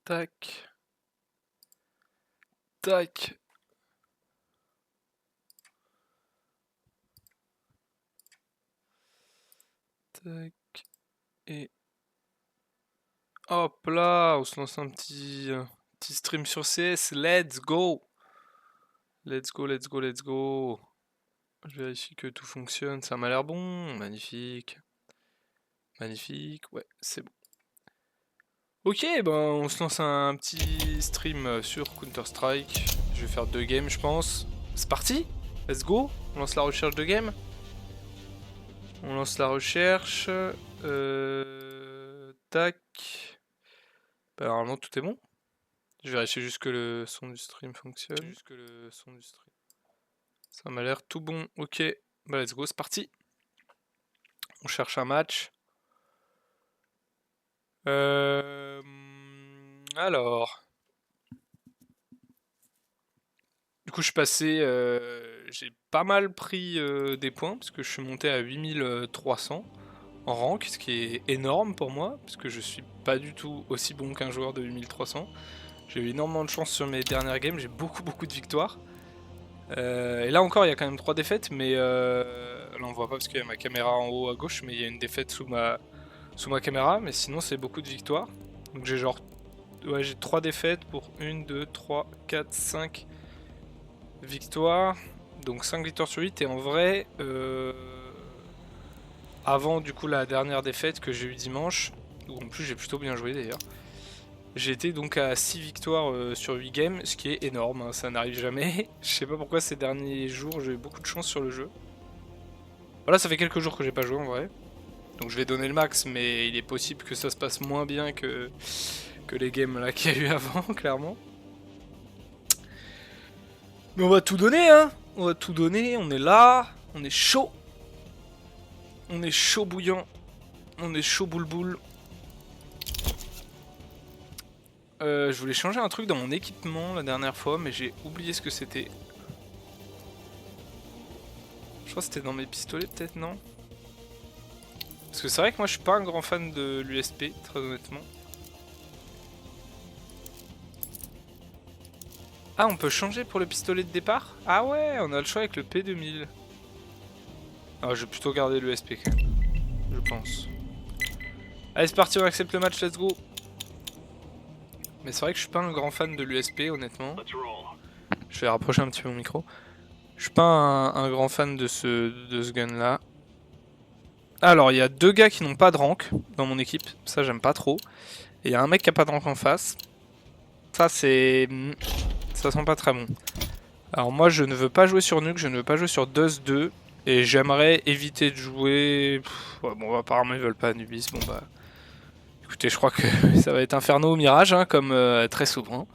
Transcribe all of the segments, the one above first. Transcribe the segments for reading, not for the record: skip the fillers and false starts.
Tac. Tac. Tac. Et... hop là, on se lance un petit stream sur CS. Let's go. Let's go, let's go, let's go. Je vérifie que tout fonctionne. Ça m'a l'air bon. Magnifique. Magnifique. Ouais, c'est bon. Ok, ben on se lance un petit stream sur Counter-Strike. Je vais faire 2 games, je pense. C'est parti. Let's go. On lance la recherche de game. On lance la recherche. Tac. Bah, normalement tout est bon. Je vérifie juste que le son du stream fonctionne. Ça m'a l'air tout bon. Ok. Bah let's go, c'est parti. On cherche un match. Alors. Du coup je suis passé. J'ai pas mal pris des points parce que je suis monté à 8300 en rank, ce qui est énorme pour moi parce que je suis pas du tout aussi bon qu'un joueur de 8300. J'ai eu énormément de chance sur mes dernières games, j'ai beaucoup de victoires. Et là encore il y a quand même 3 défaites, mais là on voit pas parce qu'il y a ma caméra en haut à gauche, mais il y a une défaite sous ma caméra, mais sinon c'est beaucoup de victoires. Donc j'ai genre, ouais, j'ai 3 défaites pour 1, 2, 3, 4, 5 victoires. Donc 5 victoires sur 8, et en vrai, avant du coup la dernière défaite que j'ai eu dimanche, où en plus j'ai plutôt bien joué d'ailleurs, j'ai été donc à 6 victoires sur 8 games, ce qui est énorme, hein, ça n'arrive jamais. Je sais pas pourquoi ces derniers jours j'ai eu beaucoup de chance sur le jeu. Voilà, ça fait quelques jours que j'ai pas joué en vrai. Donc je vais donner le max, mais il est possible que ça se passe moins bien que les games là qu'il y a eu avant, clairement. Mais on va tout donner, hein. On va tout donner, on est là, on est chaud. On est chaud bouillant. On est chaud boule boule. Je voulais changer un truc dans mon équipement la dernière fois, mais j'ai oublié ce que c'était. Je crois que c'était dans mes pistolets peut-être, non? Parce que c'est vrai que moi je suis pas un grand fan de l'USP, très honnêtement. Ah, on peut changer pour le pistolet de départ? Ah ouais, on a le choix avec le P2000. Ah, je vais plutôt garder l'USP quand même, je pense. Allez, c'est parti, on accepte le match, let's go. Mais c'est vrai que je suis pas un grand fan de l'USP, honnêtement. Je vais rapprocher un petit peu mon micro. Je suis pas un grand fan de ce gun là. Alors il y a 2 gars qui n'ont pas de rank dans mon équipe, ça j'aime pas trop. Et il y a un mec qui a pas de rank en face. Ça c'est... ça sent pas très bon. Alors moi je ne veux pas jouer sur Nuke, je ne veux pas jouer sur Dust 2. Et j'aimerais éviter de jouer... ouais, bon apparemment ils veulent pas Anubis, bon bah... écoutez, je crois que ça va être Inferno ou Mirage, hein, comme très souvent,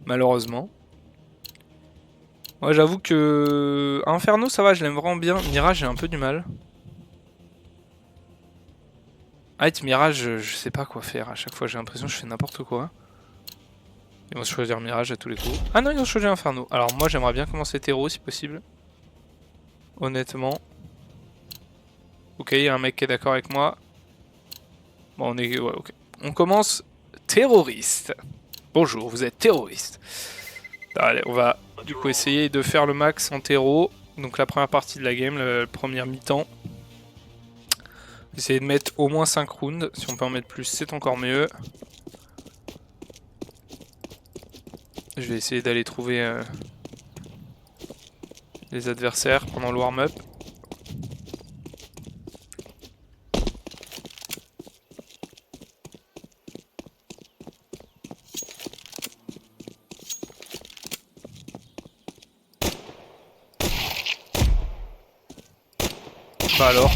malheureusement. Moi j'avoue que Inferno ça va, je l'aime vraiment bien. Mirage j'ai un peu du mal. Mirage, je sais pas quoi faire. À chaque fois j'ai l'impression que je fais n'importe quoi. Ils vont choisir Mirage à tous les coups. Ah non, ils ont choisi Inferno. Alors moi j'aimerais bien commencer Terreau si possible. Honnêtement. Ok, il y a un mec qui est d'accord avec moi. Bon on est... ouais, ok. On commence terroriste. Bonjour, vous êtes terroriste. Allez, on va du coup essayer de faire le max en terreau. Donc la première partie de la game, la première mi-temps. Essayer de mettre au moins 5 rounds. Si on peut en mettre plus, c'est encore mieux. Je vais essayer d'aller trouver les adversaires pendant le warm-up. Bah alors,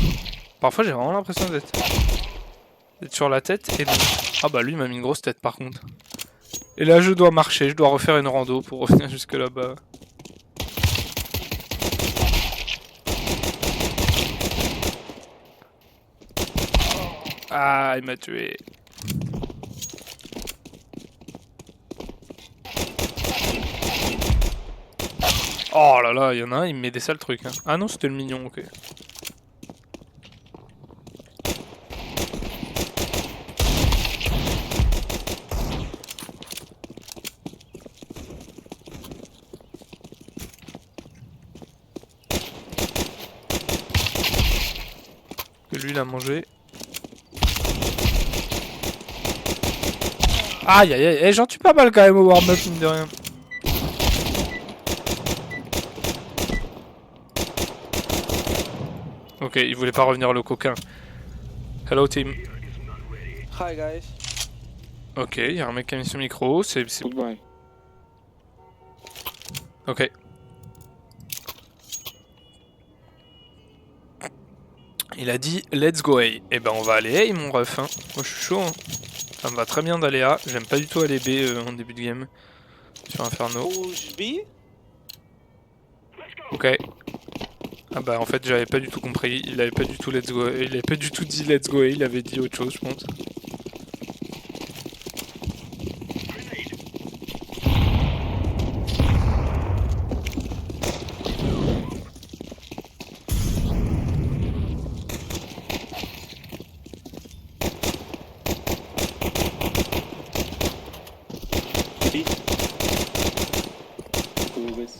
parfois j'ai vraiment l'impression d'être sur la tête et donc... ah bah lui il m'a mis une grosse tête par contre. Et là je dois marcher, je dois refaire une rando pour revenir jusque là-bas. Ah, il m'a tué. Oh là là, il y en a un, il me met des sales trucs. Hein. Ah non, c'était le mignon, ok. lui il a mangé. Aïe aïe aïe, j'en tue pas mal quand même au warm-up mine de rien. Ok, il voulait pas revenir le coquin. Hello team. Hi guys. Ok, il y a un mec qui a mis son micro, c'est... Goodbye. Ok. Il a dit let's go A. Eh ben on va aller A mon ref. Hein. Moi je suis chaud. Hein. Ça me va très bien d'aller A. J'aime pas du tout aller B en début de game. Sur Inferno. Push B. Ok. Ah bah en fait j'avais pas du tout compris. Il avait pas du tout let's go. Il avait pas du tout dit let's go A. Il avait dit autre chose je pense. B. Go this.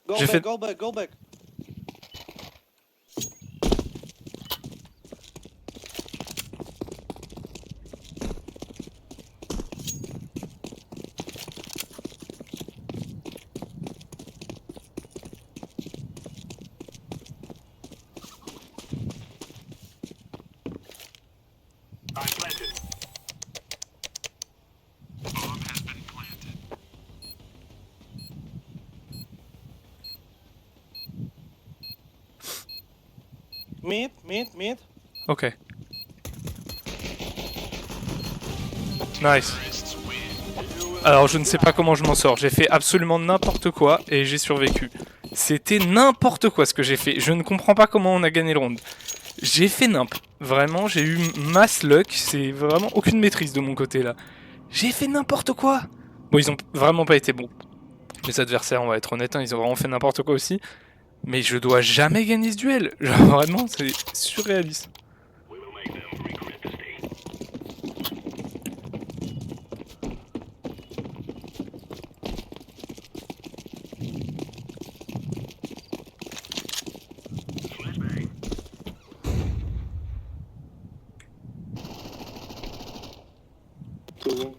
Go J'ai back, fait- go back, go back. Mid. Ok. Nice. Alors je ne sais pas comment je m'en sors. J'ai fait absolument n'importe quoi et j'ai survécu. C'était n'importe quoi ce que j'ai fait. Je ne comprends pas comment on a gagné le round. J'ai fait nimp. Vraiment, j'ai eu mass luck. C'est vraiment aucune maîtrise de mon côté là. J'ai fait n'importe quoi. Bon, ils ont vraiment pas été bons. Les adversaires, on va être honnête, hein, ils ont vraiment fait n'importe quoi aussi. Mais je dois jamais gagner ce duel. Genre vraiment, c'est surréaliste. Go.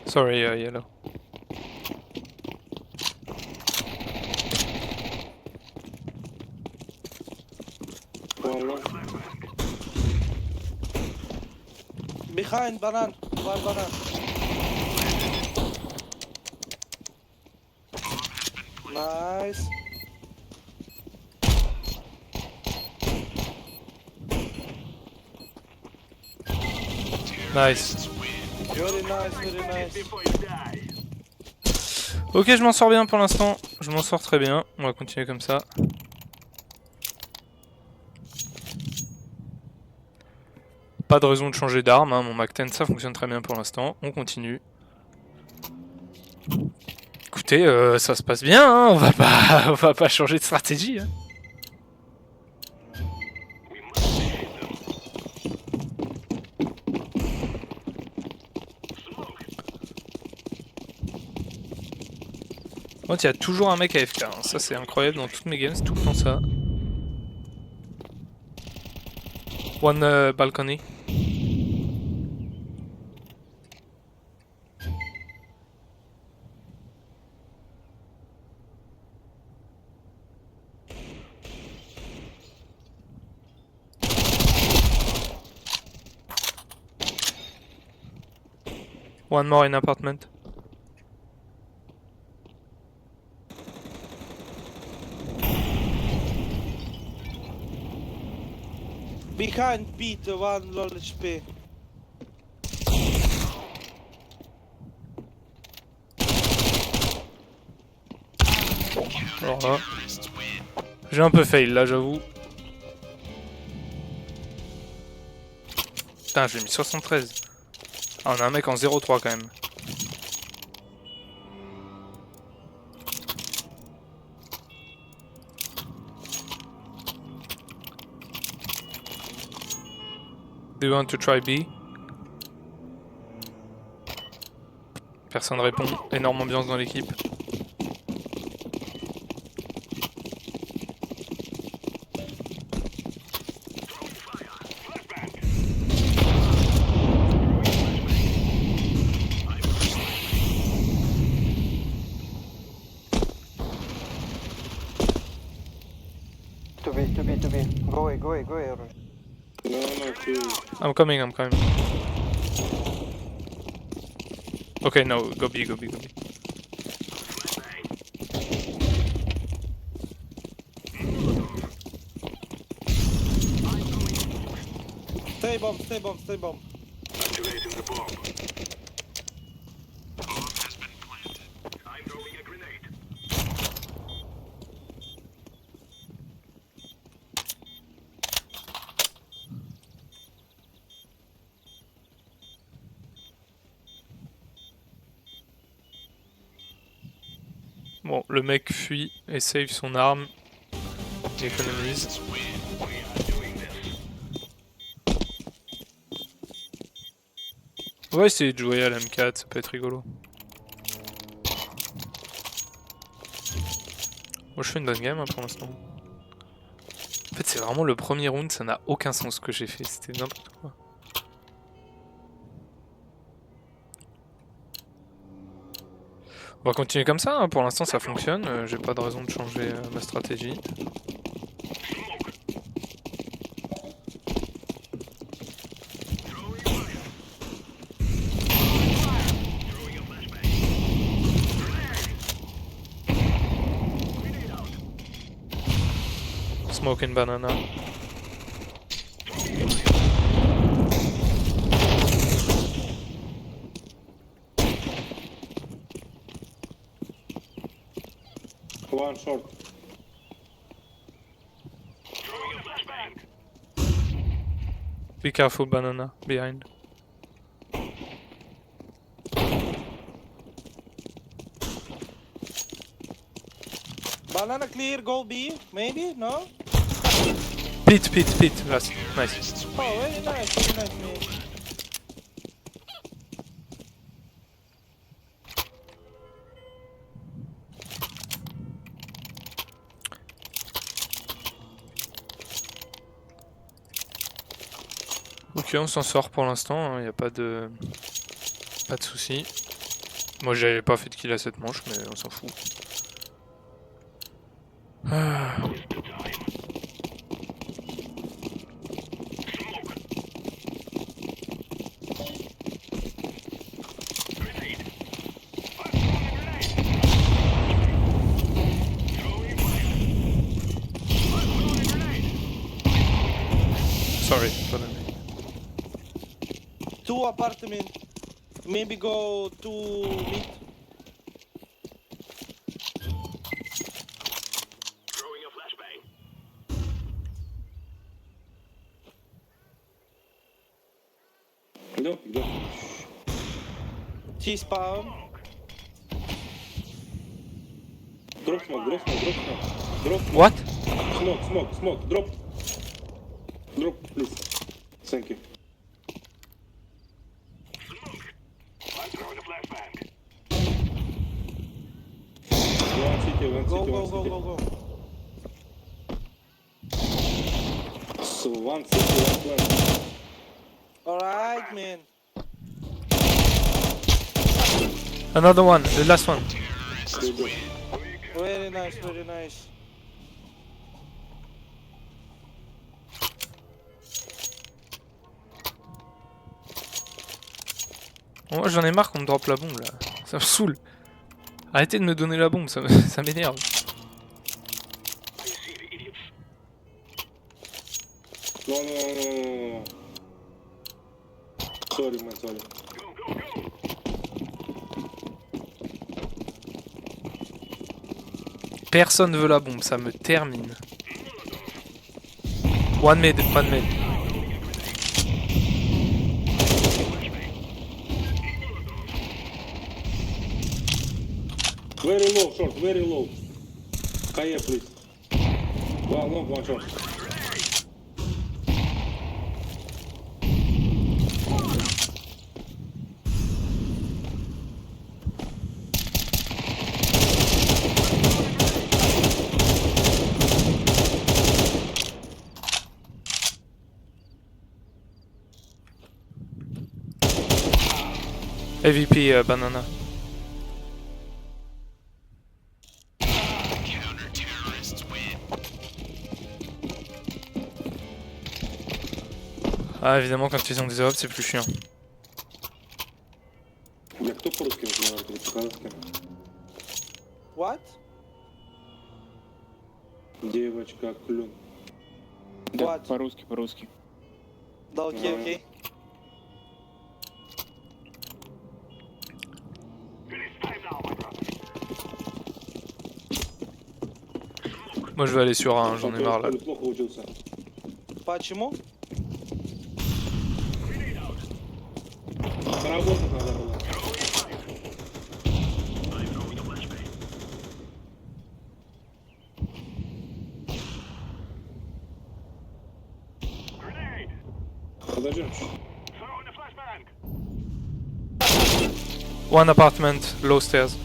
Sorry, Yellow. Go long. Behind banana. One banana. Nice. Nice. Very nice. Ok, je m'en sors bien pour l'instant. Je m'en sors très bien. On va continuer comme ça. Pas de raison de changer d'arme. Hein. Mon Mac-10, ça fonctionne très bien pour l'instant. On continue. Écoutez, ça se passe bien. Hein. On va pas changer de stratégie. Hein. Il y a toujours un mec AFK, hein. Ça c'est incroyable dans toutes mes games, c'est tout le temps ça. One balcony. One more in apartment. Behind Pete, one low HP. Alors là, j'ai un peu fail là, j'avoue. Putain, j'ai mis 73. Ah, on a un mec en 0-3 quand même. Do you want to try B? Personne répond. Énorme ambiance dans l'équipe. To be. Go away, Orange. No, two. I'm coming. Okay, no, go B. Stay bomb. Bon, le mec fuit et save son arme. Il économise. On va essayer de jouer à l'M4, ça peut être rigolo. Moi je fais une bonne game hein, pour l'instant. En fait c'est vraiment le premier round, ça n'a aucun sens ce que j'ai fait, c'était n'importe quoi. On va continuer comme ça, hein. Pour l'instant ça fonctionne, j'ai pas de raison de changer ma stratégie. Smoking banana. One short. Be careful banana, behind. Banana clear, go B, maybe? No? Pit, last, nice. Oh, very nice, man. Ok, on s'en sort pour l'instant, y a pas de soucis. Moi j'avais pas fait de kill à cette manche, mais on s'en fout. Ah. Sorry, pardon me. 2 apartment. Maybe go to mid. Go. T-spawn. Drop smoke. Drop. What? Smoke. Drop, please. Thank you. One city. Go. So one city, one plant. Alright, man. Another one, the last one. Go. Very nice. Moi j'en ai marre qu'on me drop la bombe là. Ça me saoule. Arrêtez de me donner la bombe, ça m'énerve. No. Sorry, man, sorry. Personne veut la bombe, ça me termine. One mid. Very low, short, very low. Kaya, please. One long, one short. AVP banana. Ah évidemment quand ils ont des ops c'est plus chiant. Бля, кто по-русски разговаривает или по-казахски? What? Девочка, клюн. Да, What? по-русски. Да, окей, окей. Moi je vais aller sur A, hein, j'en ai marre là. Коля плохо учился. Почему? Поработать надо было. Подождем. One apartment, low stairs.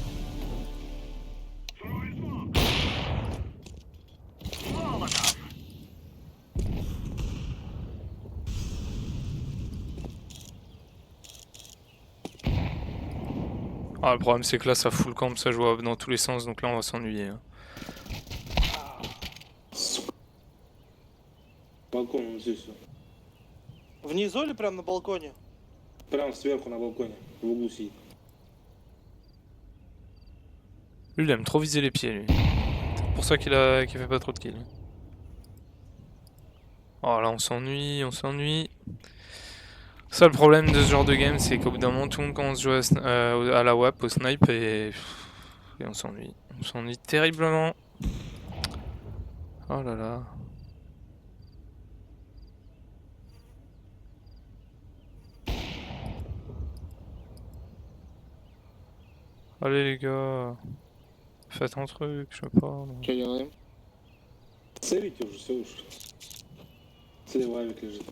Ah, le problème c'est que là ça fout le camp, ça joue dans tous les sens donc là on va s'ennuyer. Hein. Балкон он здесь. Внизу или прям на балконе? Прямо сверху на балконе. В углу сидит. Lui il aime trop viser les pieds lui. C'est pour ça qu'il fait pas trop de kills. Oh là on s'ennuie, on s'ennuie. Ça le problème de ce genre de game c'est qu'au bout d'un moment tout le monde commence à jouer à la WAP, au snipe et on s'ennuie. On s'ennuie terriblement. Oh là là. Allez les gars. Faites un truc, je sais pas. non. Что делаем? Целите уже, все уж. Слева авик лежит.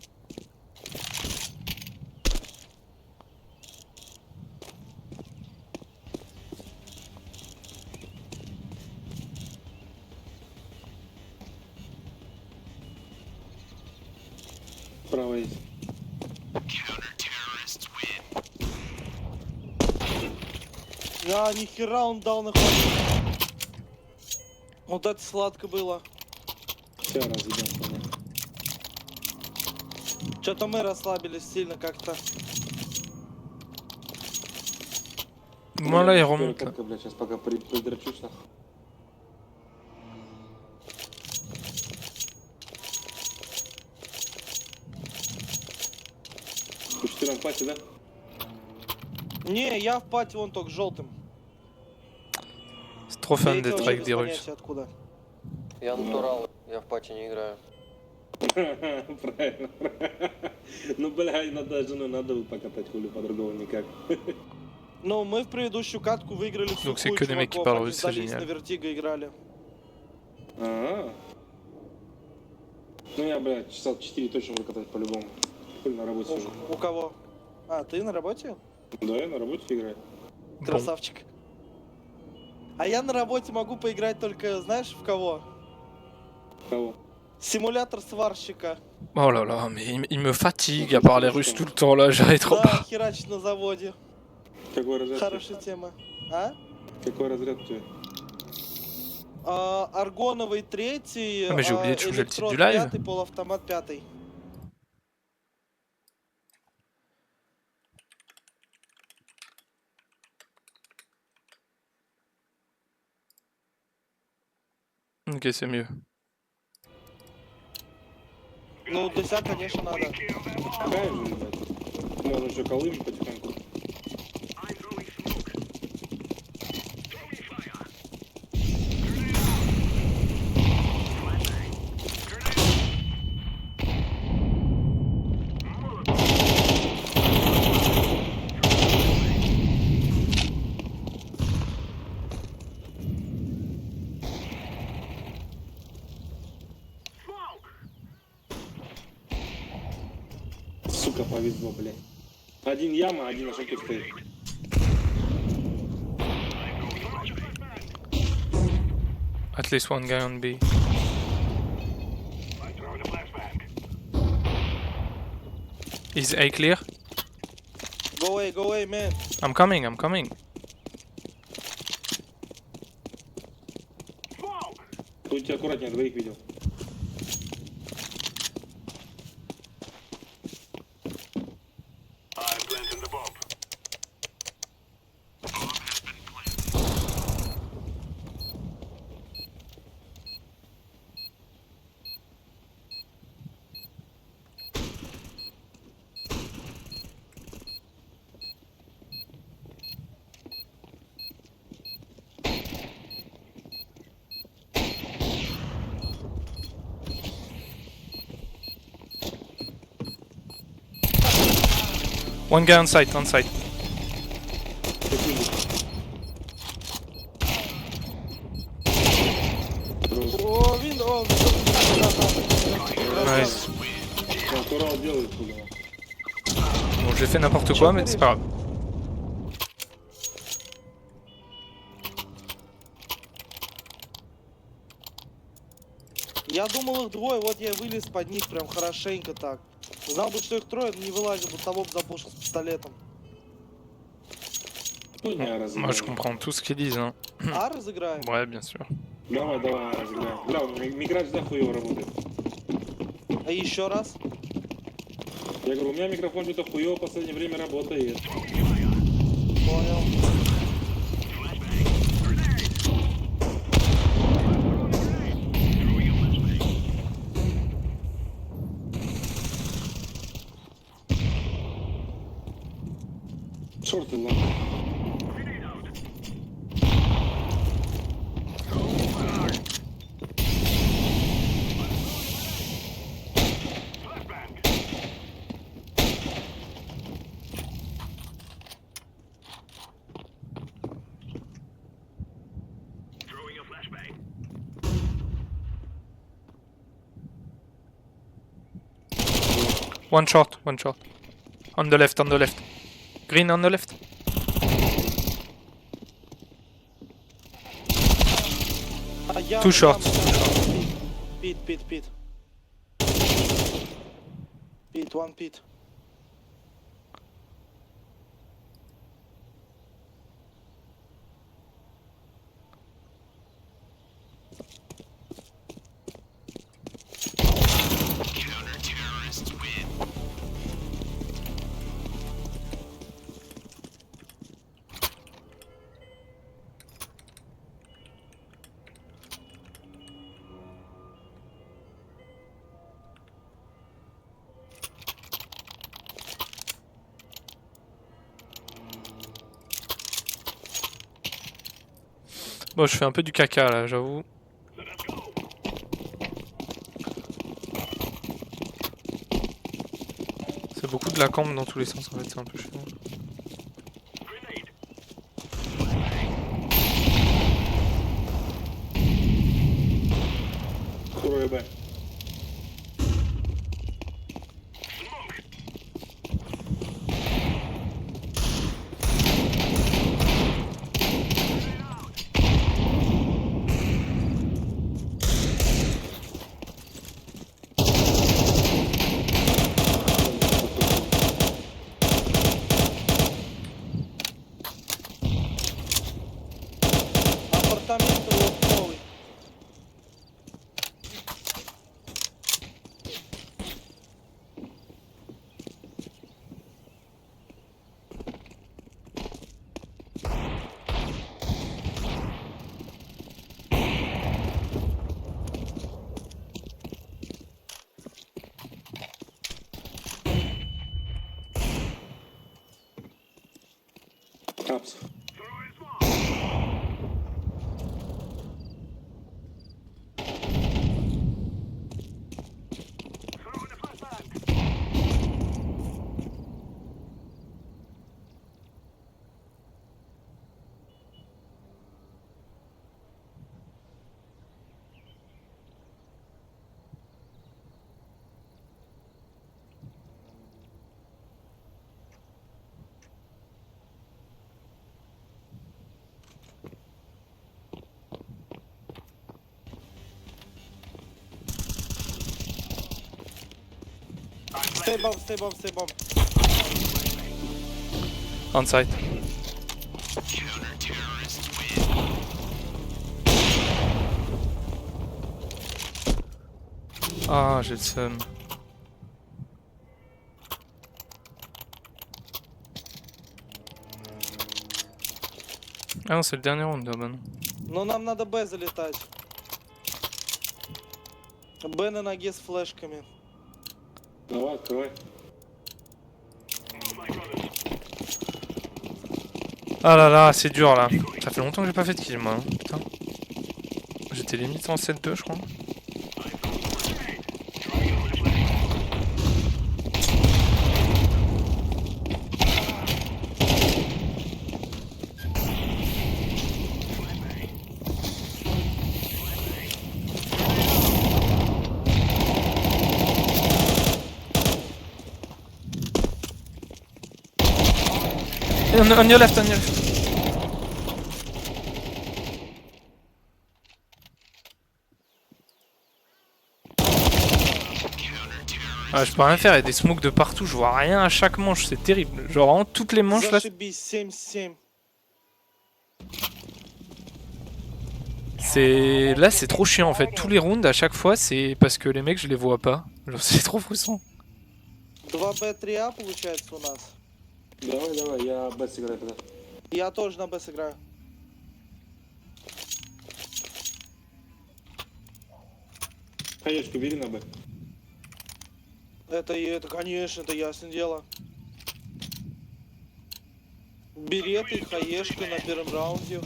Справа есть. А, нихера он дал на ход. Вот это сладко было. Все разъебем, понял. Что-то мы расслабились сильно как-то. Voilà, il remonte là. Бля, сейчас пока придрачусь нахуй. По 4 пати, да? Не, я в пати вон только желтым. C'est trop fun Третьего d'être вообще avec без des Russes. понятия откуда. Я натурал, я в пати не играю. Правильно. Ну, бля, иногда жену надо было покатать, хули по-другому никак. Ну, мы в предыдущую катку выиграли всю Donc c'est хуй que des mecs qui чуваков, parlent они russe, c'est сдались, génial. на Вертиго играли. Ну, я, бля, часа 4 точно буду катать по-любому. Хули на работе сижу. У кого? А, ты на работе? Да, я на работе играю. Bon. Красавчик. А я на работе могу поиграть только, знаешь, в кого? Кого? Симулятор сварщика. Oh là là, mais il me fatigue à parler russe tout le temps là, j'arrête trop Да, pas. херачить на заводе. Какой разряд? Хорошая тема. А? Какой разряд у тебя? Аргоновый третий, Ah, mais j'ai oublié de changer le titre электрод du live. пятый, полуавтомат пятый. Ok, c'est mieux. Ну, дыся, конечно, надо. Какая же, блядь? Можно еще колым потихоньку. Сука, повезло, блядь. Один яма, один на шоке стоит. At least one guy on B. Is A clear? Go away, man. I'm coming, I'm coming. Будьте аккуратнее, двоих видел. One guy on site, on site. О, вин, о, Nice. Натурал делает туда. Bon, j'ai fait n'importe quoi, mais c'est pas grave. Я думал их двое, вот я вылез под них прям хорошенько так. Знал бы, что их трое, но не вылазил бы, того бы запушил с пистолетом. Ну, не, Moi, je разыграем. comprends tout ce qu'ils disent. Hein. А, разыграем? Ouais, bien sûr. Давай, давай, разыграем. Бля, микрофон всегда хуёво работает. А еще раз? Я говорю, у меня микрофон что-то хуёво в последнее время работает. Понял. Шорты, ладно. One shot, one shot. On the left, on the left. Green on the left. А я... Two shots. Пит. Пит, one пит. Bon, je fais un peu du caca là, j'avoue. C'est beaucoup de la campe dans tous les sens en fait, c'est un peu chiant. Второе Б. Апартаменты вот новый. Апс. Stay bomb. On site. Ah, j'ai le seum. Ah non, c'est le dernier round, bah non. Но нам надо Б залетать. Б на ноге с флешками. Давай, открывай. Ah là là, c'est dur là. Ça fait longtemps que j'ai pas fait de kill moi. Hein. Putain. J'étais limite en 7-2 je crois. On your left, on your left. Ah, je peux rien faire, il y a des smokes de partout, je vois rien à chaque manche, c'est terrible. Genre vraiment toutes les manches là. Зашибись, 7-7. Là c'est trop chiant en fait. Tous les rounds à chaque fois c'est parce que les mecs je les vois pas. Genre c'est trop frustrant. 2Б3А получается у нас. Давай, давай, я Б сыграю тогда. Я тоже на Б сыграю. Хаешку бери на Б. Это, конечно, это ясное дело. Береты и хаешка на первом раунде.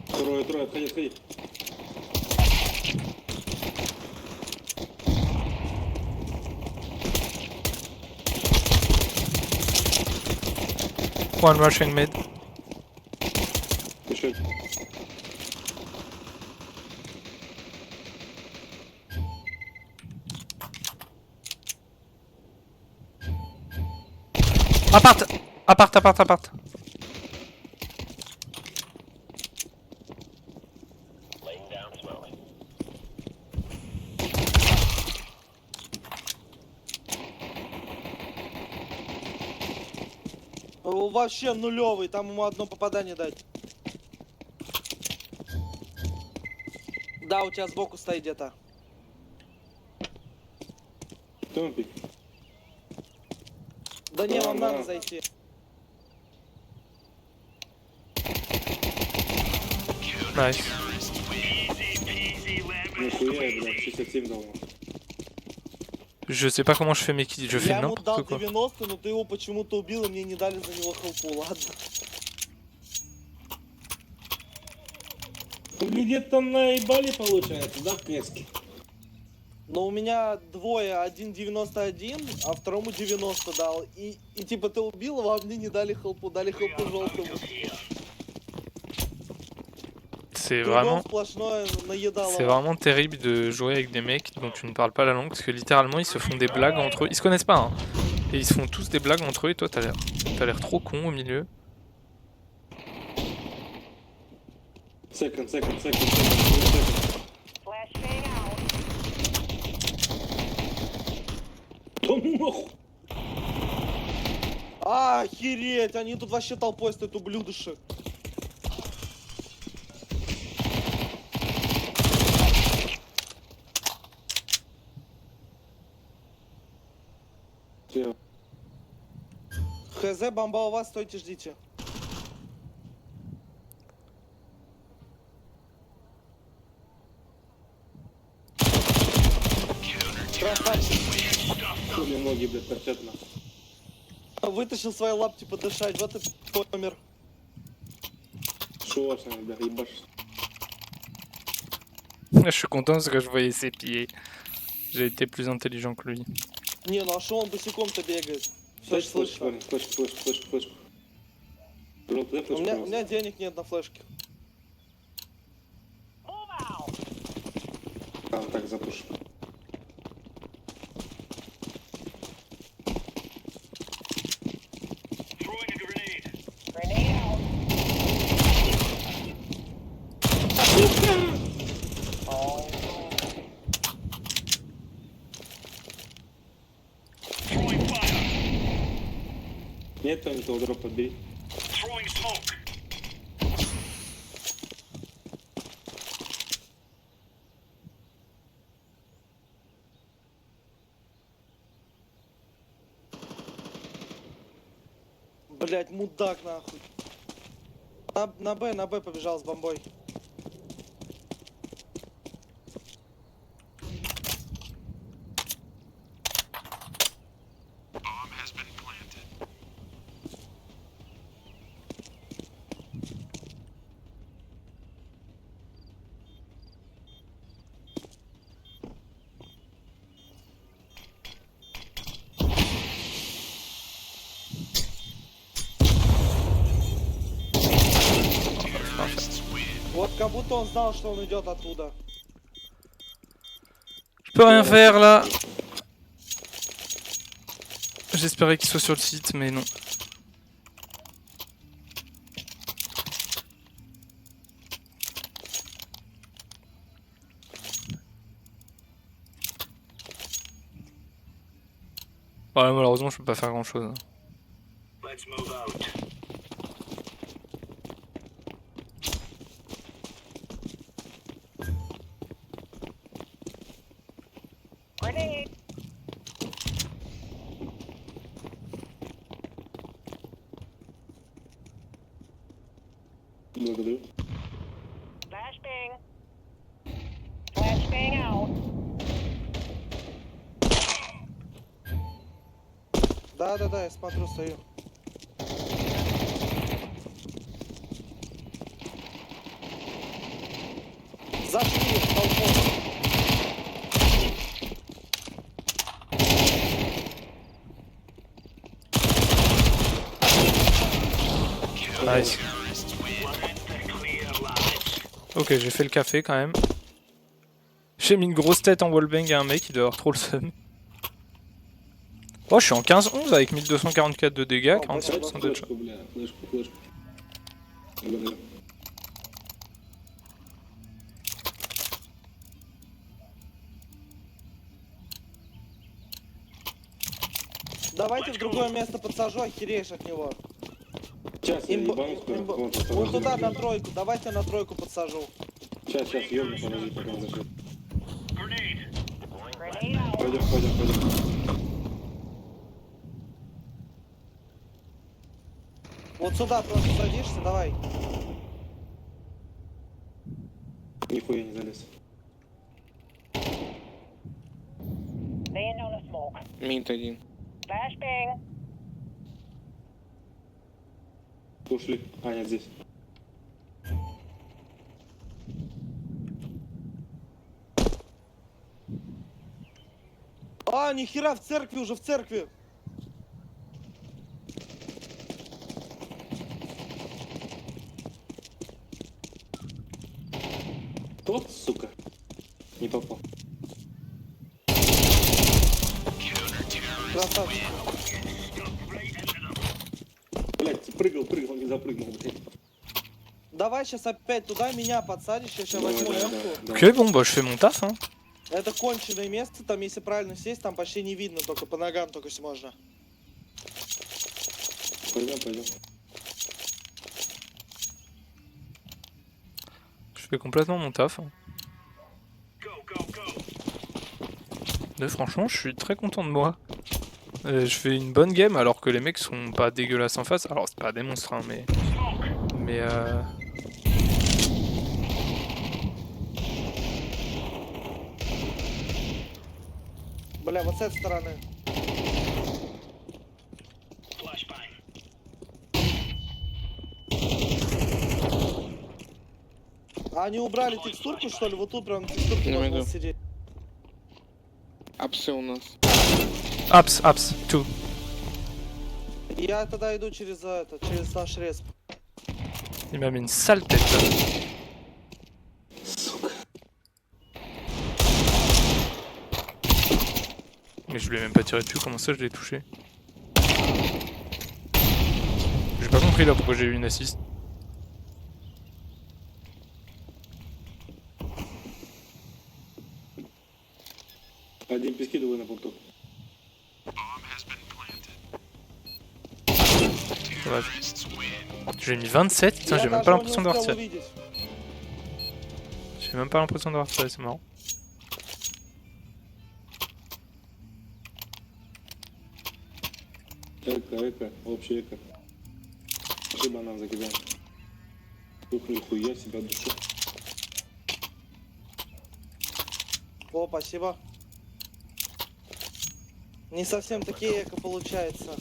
Трое, отходи, отходи. One rushing mid. Еще один. Appart. Вообще нулевый, там ему одно попадание дать. Да, у тебя сбоку стоит где-то. Кто он пик? Да не, вам Да. надо зайти. Nice. Нахуя, блядь, 67 дал. Je sais pas comment je fais mes kills, je fais Я ему дал n'importe quoi. 90, но ты его почему-то убил, и мне не дали за него хелпу, ладно. Где-то наебали получается, да, в князьке? Но у меня двое, один 91, а второму 90 дал. И типа ты убил его, а мне не дали хелпу, дали хелпу желтому. C'est Кругом vraiment... сплошное наедало. C'est vraiment terrible de jouer avec des mecs dont tu ne parles pas la langue parce que littéralement ils se font des blagues entre eux. Ils se connaissent pas hein. Et ils se font tous des blagues entre eux et toi t'as l'air trop con au milieu. Second. Да нахуй! Охереть, они тут вообще толпой стоят, ублюдыши. Все. ХЗ, бомба у вас, стойте, ждите. Красавчик. Хули ноги, блядь, торчат нахуй. Вытащил свои лапти подышать, вот и помер. Шошный, блядь, ебашь. Je suis content parce que je voyais ses pieds. J'ai été plus intelligent que lui. Не, ну а шо он босиком-то бегает? Все же Флешку, слышно. флешку. Желтый, У флешку, меня пожалуйста. денег нет на флешке. Так, запуш. Нет там никого, дроп подбери. Блять, мудак нахуй. На Б побежал с бомбой. Вот как будто он знал, что он идет оттуда. Je peux rien faire là. J'espérais qu'il soit sur le site, mais non. Ouais, malheureusement, je peux pas faire grand chose. Благодарю. Flashbang. Flashbang out. Да, я смотрю, стою. Зашли в толпу. Nice. Ok, j'ai fait le café quand même. J'ai mis une grosse tête en wallbang à un mec, il doit avoir trop le seum. Oh, je suis en 15-11 avec 1244 de dégâts, 46% de headshot. Флешку, бля, флешку. Благодарю. Давайте в другое место подсажу, охереешь от него. Сейчас я ебанусь, Вот туда на тройку, давайте на тройку подсажу. Сейчас, ёбну, подожди, пока он зашел. Grenade out. Пойдем. Вот сюда просто садишься, давай. Нихуя не залез. Laying down a smoke. Мид один. Flashbang. Ушли. А, нет, здесь. А, нихера, в церкви уже, в церкви. Тот, сука. Не попал. Красавчик. Блять, прыгал, не запрыгнул, блядь. Давай сейчас опять туда меня подсадишь, я сейчас возьму эмку. Ok, bon, bah je fais mon taf, hein. Это конченое место, там если правильно сесть, там почти не видно, только по ногам только если можно. Пойдем. Je fais complètement mon taf. Hein. Mais franchement, je suis très content de moi. Je fais une bonne game alors que les mecs sont pas dégueulasses en face. Alors c'est pas des monstres, hein, mais... Бля, вот с этой стороны. А они убрали текстурку, что ли? Вот тут прям текстурка Ну, должна иду. сидеть. Апсы у нас. Apps, tout. Я тогда иду через через наш респ. Il m'a mis une sale tête là. Сука. Mais je lui ai même pas tiré dessus, comment ça je l'ai touché? J'ai pas compris là pourquoi j'ai eu une assist. Один перескидываю на пульту. Dommage. J'ai mis 27, putain, Я j'ai même даже pas его не l'impression d'avoir успел tiré. увидеть. J'ai même pas l'impression d'avoir tiré, c'est marrant. Эко, общий эко. Пошли банан закидаем. Ух, нихуя себя душу. О, спасибо. Не совсем такие эко получается.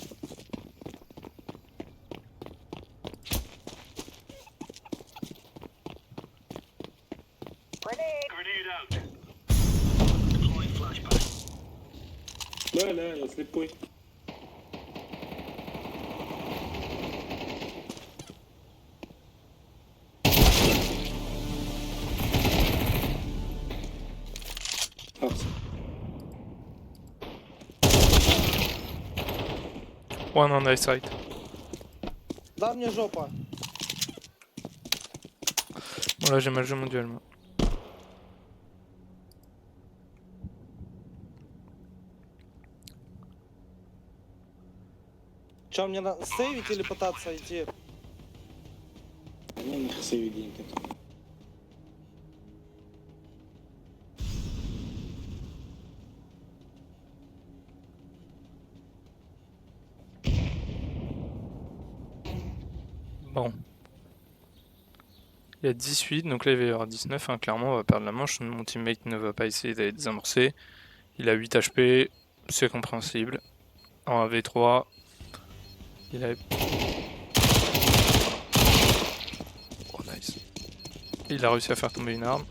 Grenade. Да, я слепой. Акс. One on thy side. Да мне жопа. Bon là j'ai mal joué mon duel moi. Че, мне надо сейвить или пытаться идти? Ну, нахуй соведенько. Bon. Il y a 18, donc là il va y avoir 19, hein. Clairement on va perdre la manche, mon teammate ne va pas essayer d'aller désamorcer. Il a 8 HP, c'est compréhensible. En 1v3, il a... Oh nice. Il a réussi à faire tomber une arme.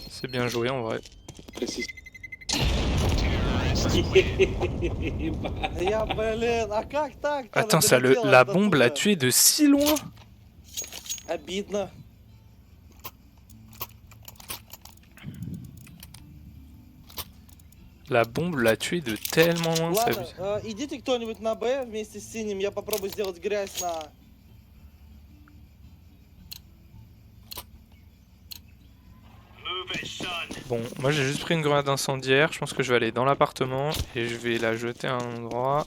C'est bien joué en vrai. Précis. Я, блин, а как так? Attends, ça, la bombe l'a tué de si loin. Обидно. La bombe l'a tué de tellement loin, ça Ладно, abuse. идите кто-нибудь на Б вместе с синим, я попробую сделать грязь на... Bon, moi j'ai juste pris une grenade incendiaire, je pense que je vais aller dans l'appartement et je vais la jeter à un endroit.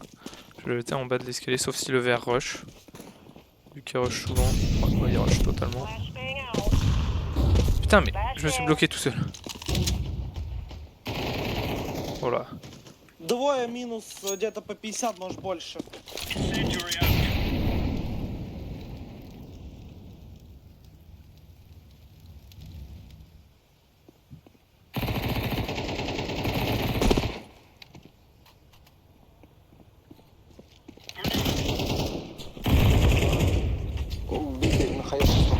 Je vais la jeter en bas de l'escalier, sauf si le verre rush. Vu qu'il rush souvent, ouais, il rush totalement. Flashbang out. Putain mais je me suis bloqué tout seul. Voilà. Двое минус где-то по 50, может больше. Убитый находится.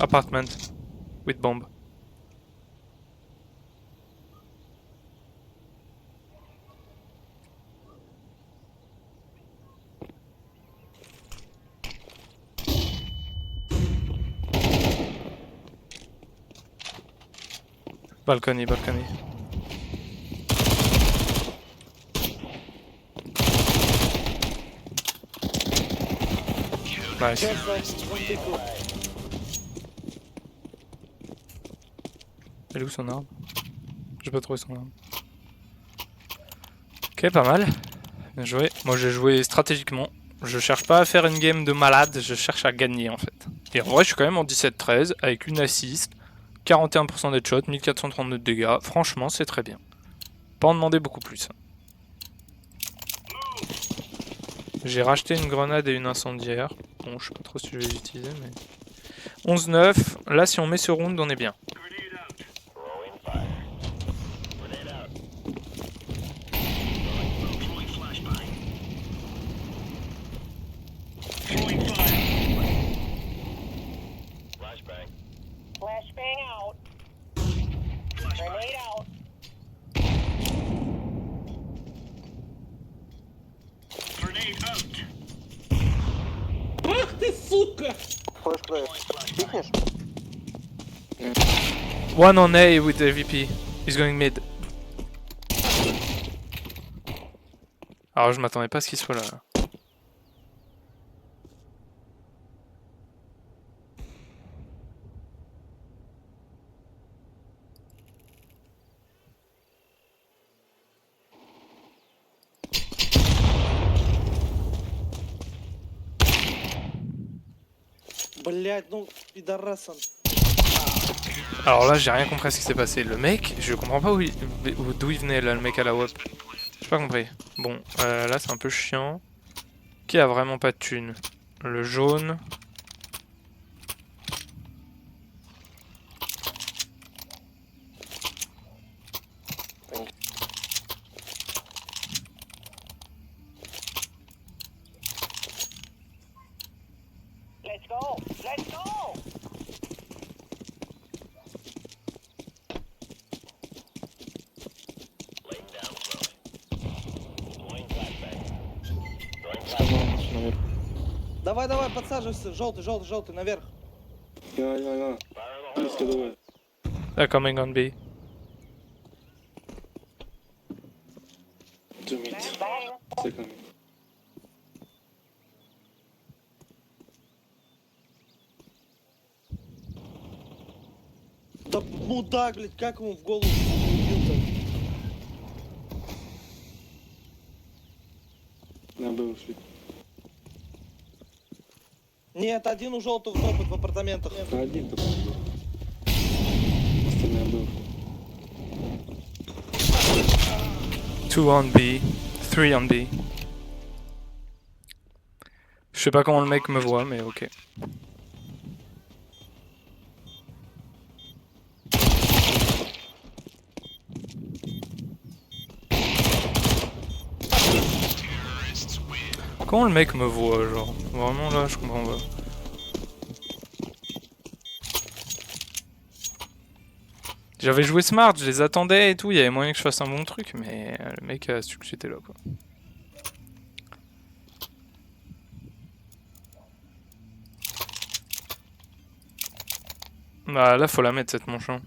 Apartment. With bomb. Balcony, balcony. Nice. Сейчас он тыкал. Elle est où son arme? J'ai pas trouvé son arme. Ok, pas mal. Bien joué. Moi j'ai joué stratégiquement. Je cherche pas à faire une game de malade, je cherche à gagner en fait. Et en vrai je suis quand même en 17-13 avec une assist, 41% d'headshot, 1432 de dégâts. Franchement c'est très bien. Pas en demander beaucoup plus. J'ai racheté une grenade et une incendiaire. Bon je sais pas trop si je vais les utiliser mais... 11-9, là si on met ce round on est bien. Flashbang out. Grenade out. Ах ты, сука! Флешбэк. Пикнешь? One on A with the VP. He's going mid. Alors je m'attendais pas à ce qu'il soit là. Блять, ну, пидорасан. Alors là, j'ai rien compris à ce qui s'est passé. Le mec, je comprends pas d'où il venait là, le mec à la WAP. J'ai pas compris. Bon, là c'est un peu chiant. Qui a vraiment pas de thune? Le jaune. Let's go. Let's go. Laying down slowly. Deploying flashbang. Throwing flashbang. Наверх. Давай, давай, подсаживайся. Желтый, желтый, желтый, наверх. Ja, ja, ja. Fire in the hole. Близко давай. They're coming on B. 2 mid. Bang. Second mid. Да мудак, блядь, как ему в голову убил-то? На Б ушли. Нет, один у желтого топает в апартаментах. Да один только был. Остальные Б ушли. 2 on B. 3 on B. Je sais pas comment le mec me voit, mais ok. Comment le mec me voit, genre? Vraiment là, je comprends pas. J'avais joué smart, je les attendais et tout, il y avait moyen que je fasse un bon truc, mais le mec a su que j'étais là quoi. Bah là faut la mettre cette manche. Hein.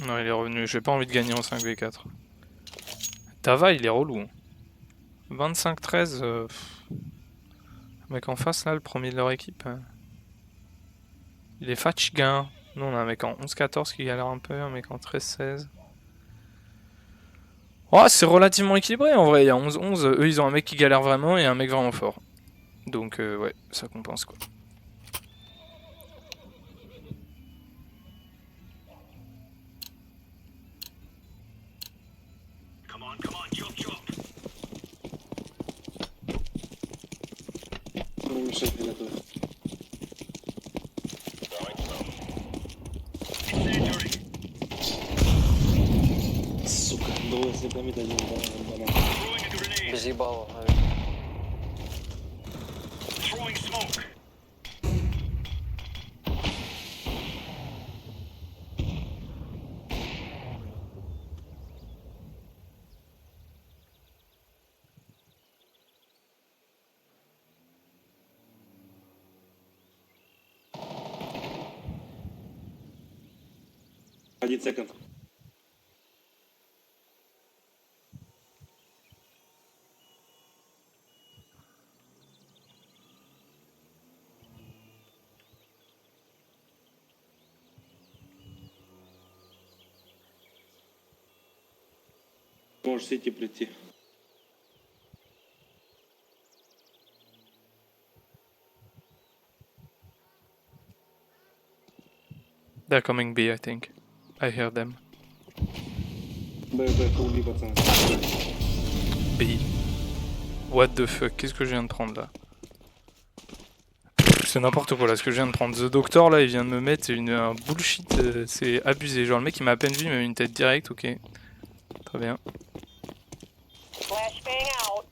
Non, il est revenu, j'ai pas envie de gagner en 5v4. Tava, il est relou. 25-13. Le mec en face, là, le premier de leur équipe. Il est fatiguant. Nous, on a un mec en 11-14 qui galère un peu, un mec en 13-16. Oh, c'est relativement équilibré en vrai. Il y a 11-11. Eux, ils ont un mec qui galère vraiment et un mec vraiment fort. Donc, ouais, ça compense quoi. Come on, jump, jump. Ну, мешать не готов. Throwing smoke. Incendiary. Сука, было если мид один, да. Throwing a grenade. Без ебала. Throwing smoke. Один секунд. Можешь сети прийти. They're coming B, I think. I hear them. Б, уби, пацаны. B. What the fuck, qu'est-ce que je viens de prendre là? C'est n'importe quoi là, ce que je viens de prendre. The Doctor là, il vient de me mettre un bullshit, c'est abusé. Genre le mec il m'a à peine vu, il m'a mis une tête directe, ok. Très bien. Flashbang out.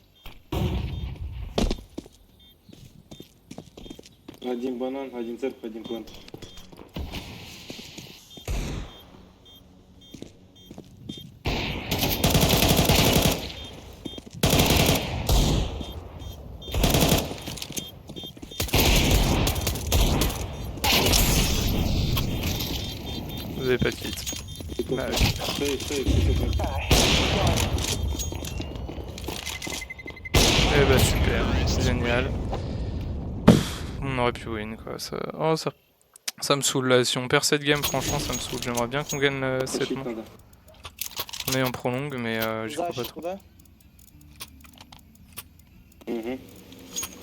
Один банан, один церковь, один плант. Vous avez pas de kit. Bah, Сейф. Eh bah super, génial. Pff, on aurait pu win quoi. Ça... Oh ça. Ça me saoule là, si on perd cette game, franchement ça me saoule. J'aimerais bien qu'on gagne cette Тащить manche. надо. On est en prolongue, mais j'y crois pas Защиту, trop. да? Угу.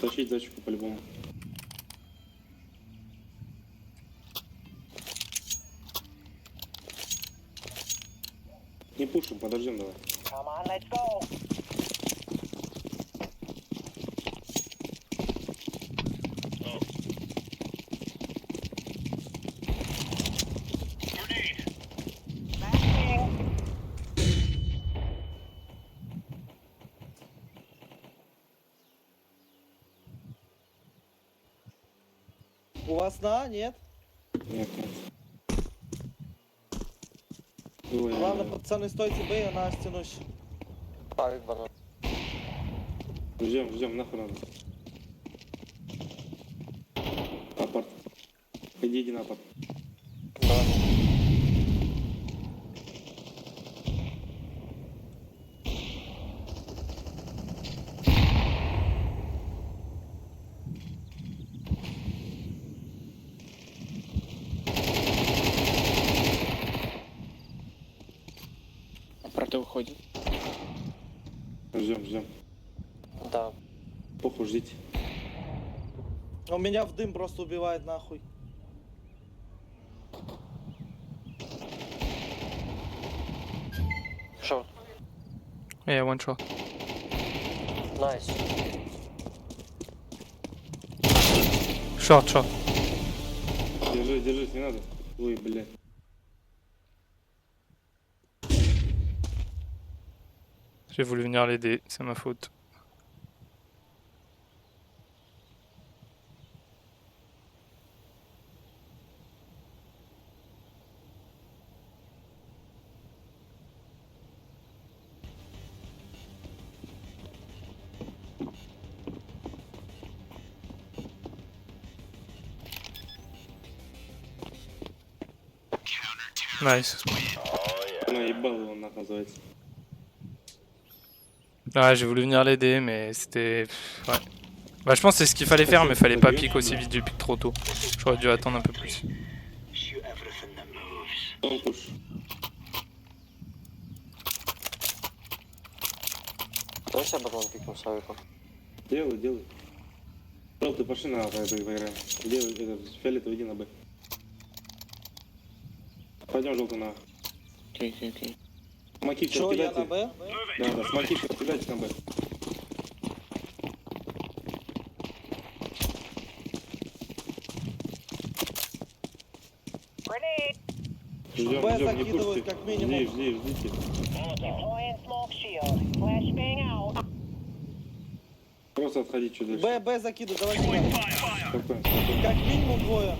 Тащить зачку по-любому. Не пушим, подождем давай. Come on, let's go. Grenade. Flashing. У вас на, нет? Нет, нет. Ой, Ладно, пацаны, стойте Б, я на стянусь. Павик банан. ждем, нахуй надо. Апарт. Иди на апарт. Давай. Апарты выходит. Ждем. Да. Похуй, ждите. Он меня в дым просто убивает нахуй. Шорт. Yeah, one shot. Найс. Short. Держись, не надо. Ой, блядь. J'ai voulu venir l'aider, c'est ma faute. Nice. Наебал его, нахуй называется. Ouais, j'ai voulu venir l'aider, mais c'était... Ouais. Bah je pense que c'est ce qu'il fallait faire, mais fallait pas pique aussi vite depuis trop tôt. J'aurais dû attendre un peu plus. Shoot everything that moves. Он пуш. Давай себя банан пикнем с авиком. Делай. Желтый, пошли на поиграем. Делай, этот, фиолетовый, иди на Б. Пойдем желтый на А. Окей. Смоки все Чё, я кидайте. на Б? Да, смоки все кидайте на Б. Grenade. Ждем, Б не закидывают пушите. как минимум. Ждите. Deploying smoke shield. Flashbang out. Просто отходить чуть дальше. Б закидывай, давай сюда. Спокойно. Как минимум двое.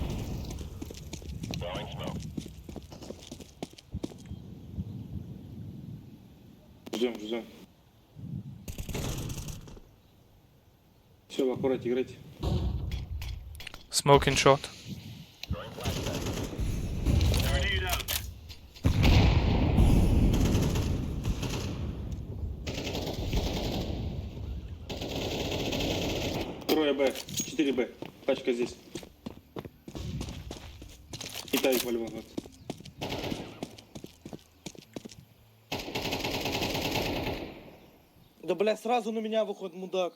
Ждем. Все, в аккурате играйте. Smoke in short. Grenade out. Трое Б, 4 Б. Тачка здесь. И Тавик по-любому. Вот. Да бля, сразу на меня выходит мудак.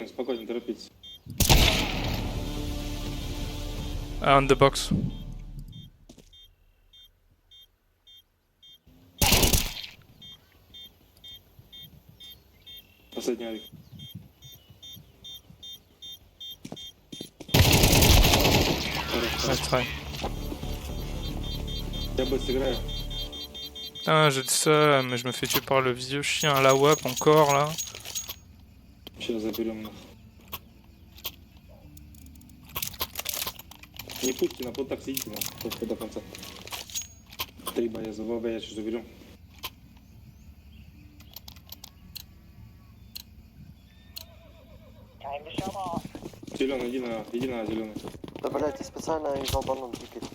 Спокойно, не торопитесь. On the box. Последний авик. Nice try. Я Б сыграю. Putain, j'ai le seum, mais je me fais tuer par le vieux chien à la WAP encore là. Сейчас заберем нах. Не пустите, на плотах сидите на до конца. 3 боя, за 2 боя сейчас заберем. Time to shove off. Зеленый, иди на зеленый. Да, блядь, ты специально играл банан пикать.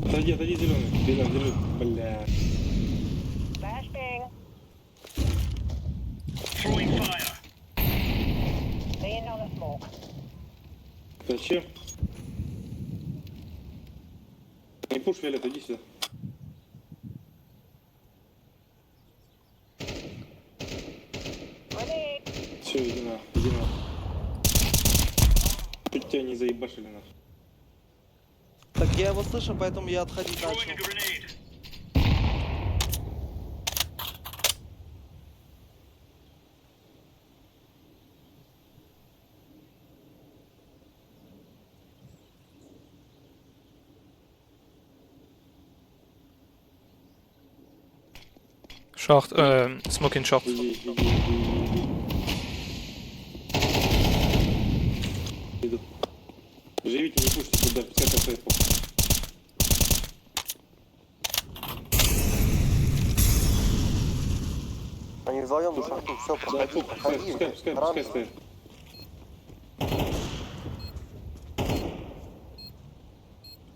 Отойди, зеленый. Зеленый. Бля. Flashbang. Throwing fire. Laying down the smoke. Зачем? Не пуш, Виолет, иди сюда. Grenade. Все, иди на. Чуть тебя не заебашили нахуй. Так я его слышу, поэтому я отходить Throwing начал. a grenade. Short, smoking short. Иди. Иду. Живите, не пушите туда, пускай касает похуй. Они вдвоем на шахту, все, Да, проходи, пускай проходи. стоит.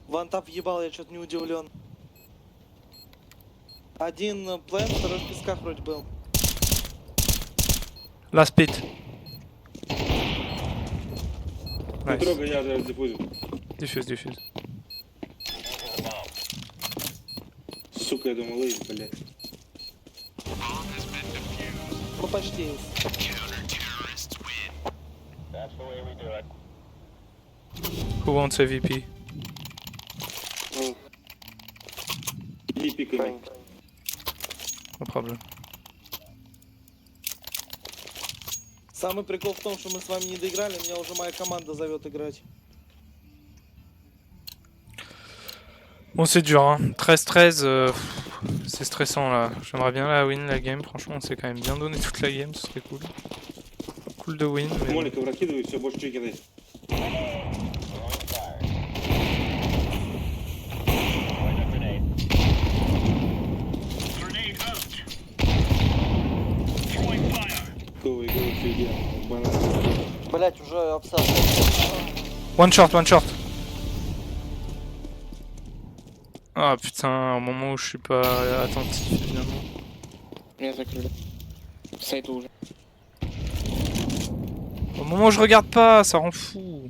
Вантап ебал, я что-то не удивлен. Один план, второй в песках вроде был. Last pit. Не Nice. трогай, я же диффузер. Diffuse. Сука, я думал, лейс, блядь. Ну почти есть. Who wants AVP? Me, Иди пикай. Frank. No problem. Самый прикол в том, что мы с вами не доиграли, меня уже моя команда зовет играть. Bon, c'est dur, hein. 13-13, c'est stressant là. J'aimerais bien la win la game. Franchement, on s'est quand même bien donné toute la game, ce serait cool. Cool de win, mais bon. Моликов раскидывай, все, больше чеки дай. Grenade out. Throwing fire. Готовый, все, иди. Банан. Блять, уже обсажен. One short. Ah putain, au moment où je suis pas attentif, évidemment. Меня закрыли. Сайду уже. Au moment où je regarde pas, ça rend fou.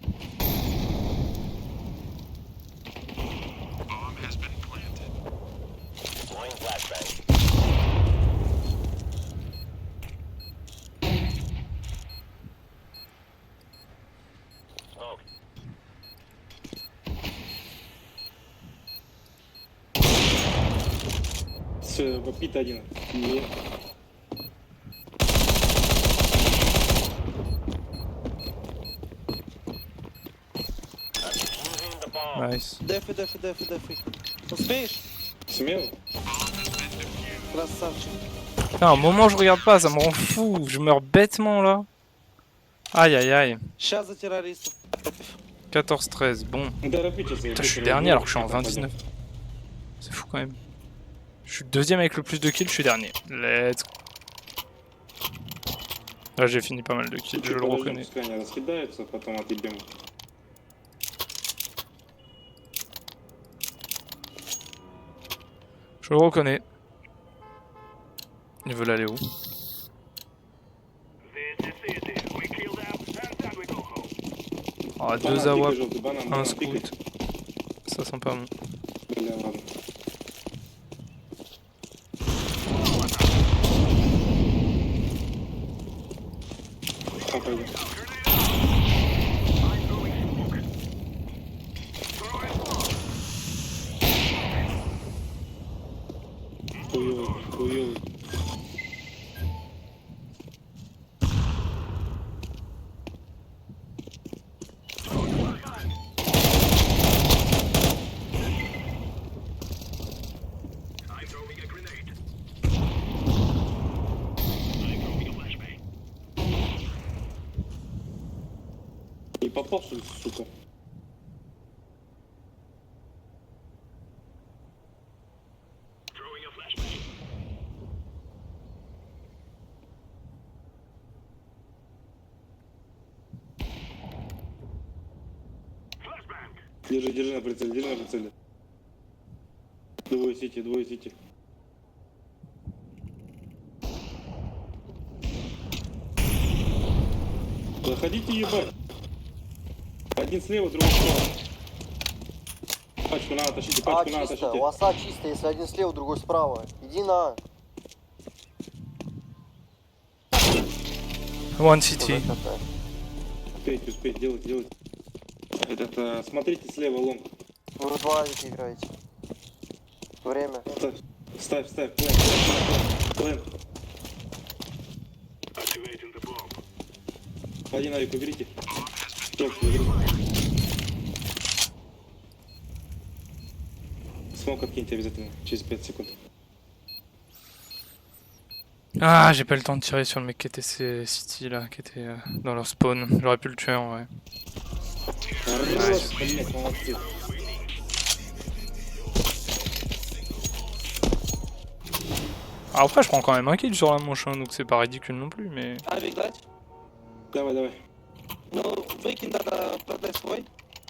Все, попит один. И... Nice. Дефи. Успеешь? Смел? Красавчик. Putain, au moment où je regarde pas, ça me rend fou. Je meurs bêtement là. Aïe. Сейчас за террористов. 14-13, bon. Ну, торопитесь, Putain, je suis dernier alors que je suis en 29. C'est fou quand même. Je suis deuxième avec le plus de kills, je suis dernier. Let's go. Là j'ai fini pas mal de kills, je le reconnais. Пускай они раскидаются, потом отъебем. Je le reconnais. Ils veulent aller où? This is easy. We kill them, and then we go home. Ah, Банан, deux AWP, пикай, желтый, банан, un банан, пикай. scout. Ça sent pas bon. Бля, ладно. Пойдем. Хуёвый. I'm throwing a grenade. I'm throwing a flashbang. Не попал, что ли, сука? Throwing a flashbang. Flashbang. Держи на прицеле, Двое сити, двое сити. Заходите, ебать. Один слева, другой справа. Пачку надо тащите, А, пачку надо чисто. У тащите. вас А чисто, если один слева, другой справа. Иди на А. One Уже city. какая. Успейте, делайте. Смотрите слева, лонг. Вы в два играете. Время. Ставь. Плэн. Activating the bomb. Один авик уберите. Точно, уберите. Смог откиньте обязательно, через 5 секунд. Ah, j'ai pas eu le temps de tirer sur le mec qui était ces city là, qui était dans leur spawn. J'aurais pu le tuer en vrai. Хорош, блять, молодцы. Alors après, je prends quand même un kill sur la manche, hein, donc c'est pas ridicule non plus, mais. Авик дать? Давай. Ну, выкинь надо продать свой.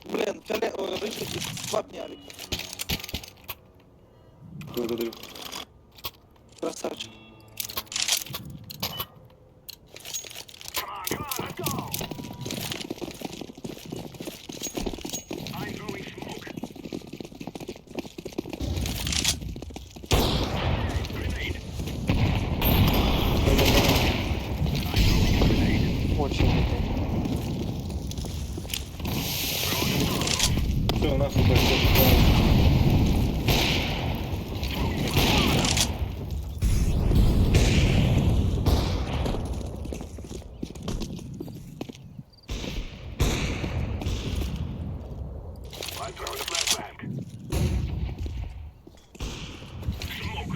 Блин, рыжий, слаб не авик. Благодарю. Красавчик. Come on, let's go. I'm throwing smoke. Grenade. Очень видно. Все, нахуй, блядь. I'm throwing a flashbang. Smoke.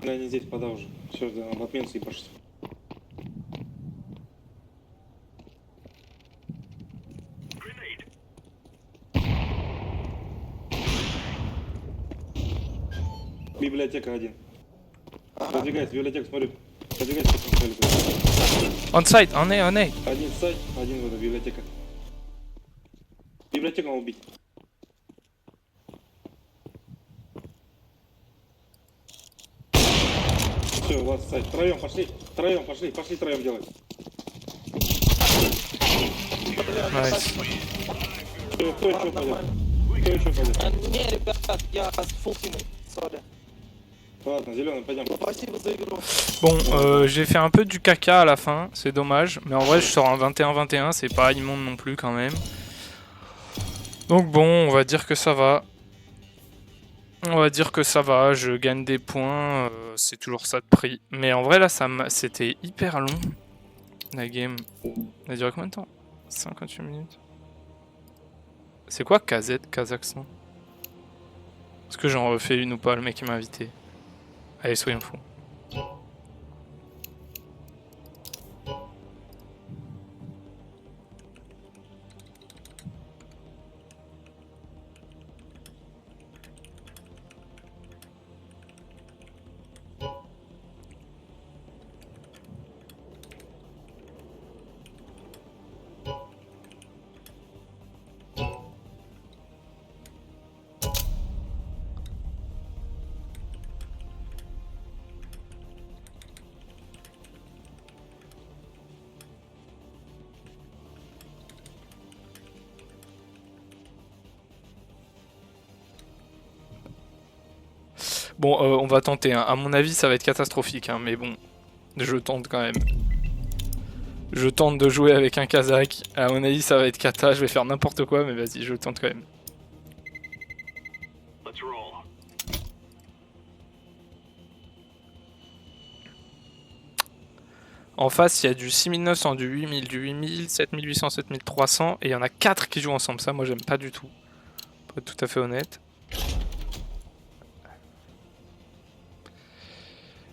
Да, не здесь, подал уже. Все, да, в отмен съебашься. Grenade. Библиотека один. Продвигайся, библиотека, смотрю. Продвигайся, как он целится. On site, on est. Один сайт, один в эту библиотека. Библиотеку надо убить. Все, у вас сайт. Троем пошли троем делать. Nice. Кто еще пойдет? Кто еще пойдет? Не, ребят, я с full team. Сори. Ладно, зеленый, пойдем. Спасибо за игру. Bon, j'ai fait un peu du caca à la fin, c'est dommage, mais en vrai je sors un 21-21, c'est pas immonde non plus quand même. Donc bon, on va dire que ça va. Je gagne des points, c'est toujours ça de prix. Mais en vrai là, c'était hyper long, la game. Elle a duré combien de temps? 58 minutes. C'est quoi KZ, Kazakhstan? Est-ce que j'en refais une ou pas, le mec qui m'a invité? Allez, soyons fous. Bon, on va tenter, hein. À mon avis ça va être catastrophique, hein, mais bon, je tente quand même. Je tente de jouer avec un Kazakh, à mon avis ça va être cata, je vais faire n'importe quoi, mais vas-y, je tente quand même. Let's roll. En face, il y a du 6900, du 8000, du 8000, 7800, 7300, et il y en a 4 qui jouent ensemble, ça moi j'aime pas du tout, pour être tout à fait honnête.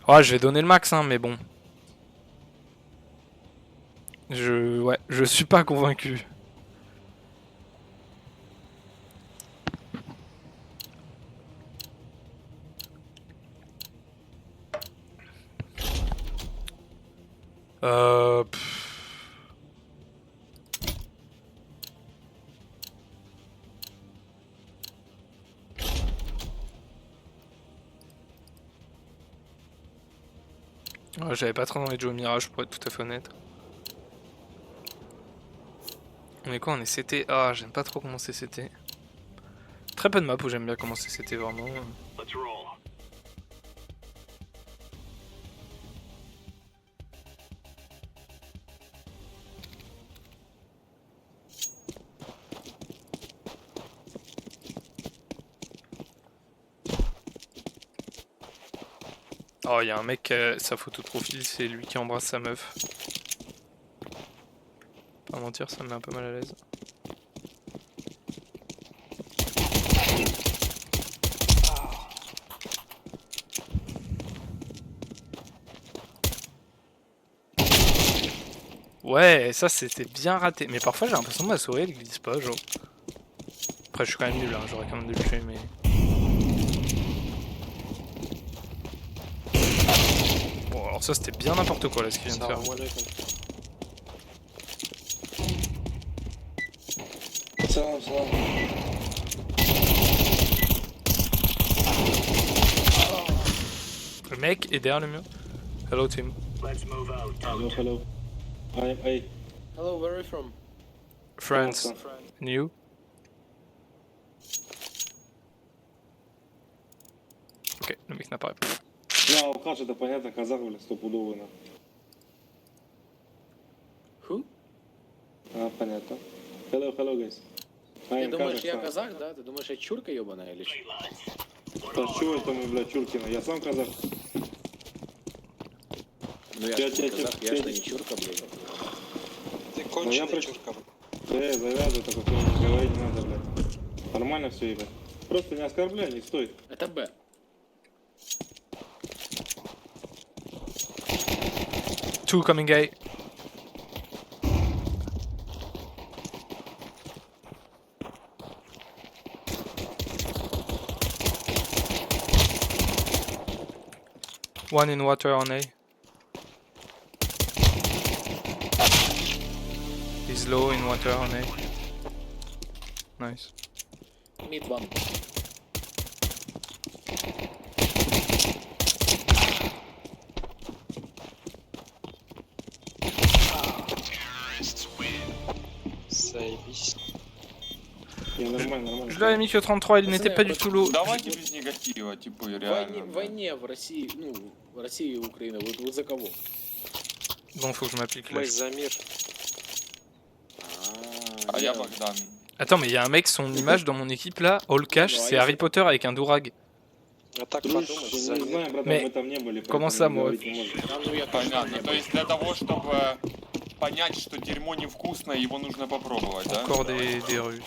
Ouais, je vais donner le max, hein, mais bon. Je suis pas convaincu. Pff. Ouais, j'avais pas trop envie de jouer au Mirage pour être tout à fait honnête. On est quoi? On est CT. Ah, j'aime pas trop comment c'est CT. Très peu de maps où j'aime bien comment c'est CT vraiment. Let's roll. Oh, il y a un mec, sa photo de profil, c'est lui qui embrasse sa meuf. Pas mentir, ça me met un peu mal à l'aise. Ouais, ça c'était bien raté. Mais parfois j'ai l'impression que ma souris elle glisse pas, genre. Après, je suis quand même nul, hein, j'aurais quand même dû le tuer, mais. Bon, alors ça c'était bien n'importe quoi là ce qu'il vient de faire. Salam, salam. Le mec est derrière le mur. Hello team. Let's move out. Hello, hello. Hey. Hello, where are you from? France. And you? Ok, le mec n'a pas répondu. Ну, алкаш, это понятно, казах, бля, стопудовый, на. Who? А, понятно. Hello, guys. Ты думаешь, я Казахстан. казах, да? Ты думаешь, я чурка ебаная или что? Да с чего это мы, бля, Чуркина? Я сам казах. Ну я Я ж тебя- не казах, я я- ж не чурка, блядь. Ты Ну, я про- завязывай, только ты не говорить не надо, блядь. Нормально все, ебать. Просто не оскорбляй, не стой. Это Б. Two coming A. One in water on A. He's low in water on A. Nice. Mid one. Не, нормально. Je l'avais mis que 33, il Пацаны, n'était pas du tout low. Давайте без негатива, типа, В реально. войне в России, ну, в России и Украина, вы за кого? Bon, faut que je m'applique là. Мы за мир. А я Богдан. Attends, mais il y a un mec, son image dans mon équipe là, All Cash, Ну, а c'est я- Harry Potter avec un durag. А так Друж, подумай, не за мир. знаем, братан, Mais мы там не были. comment поэтому ça, moi? говорить не можем. А, ну я тоже не Понятно. То был. есть для того, чтобы понять, что дерьмо невкусное, его нужно попробовать, да? Encore des Russes.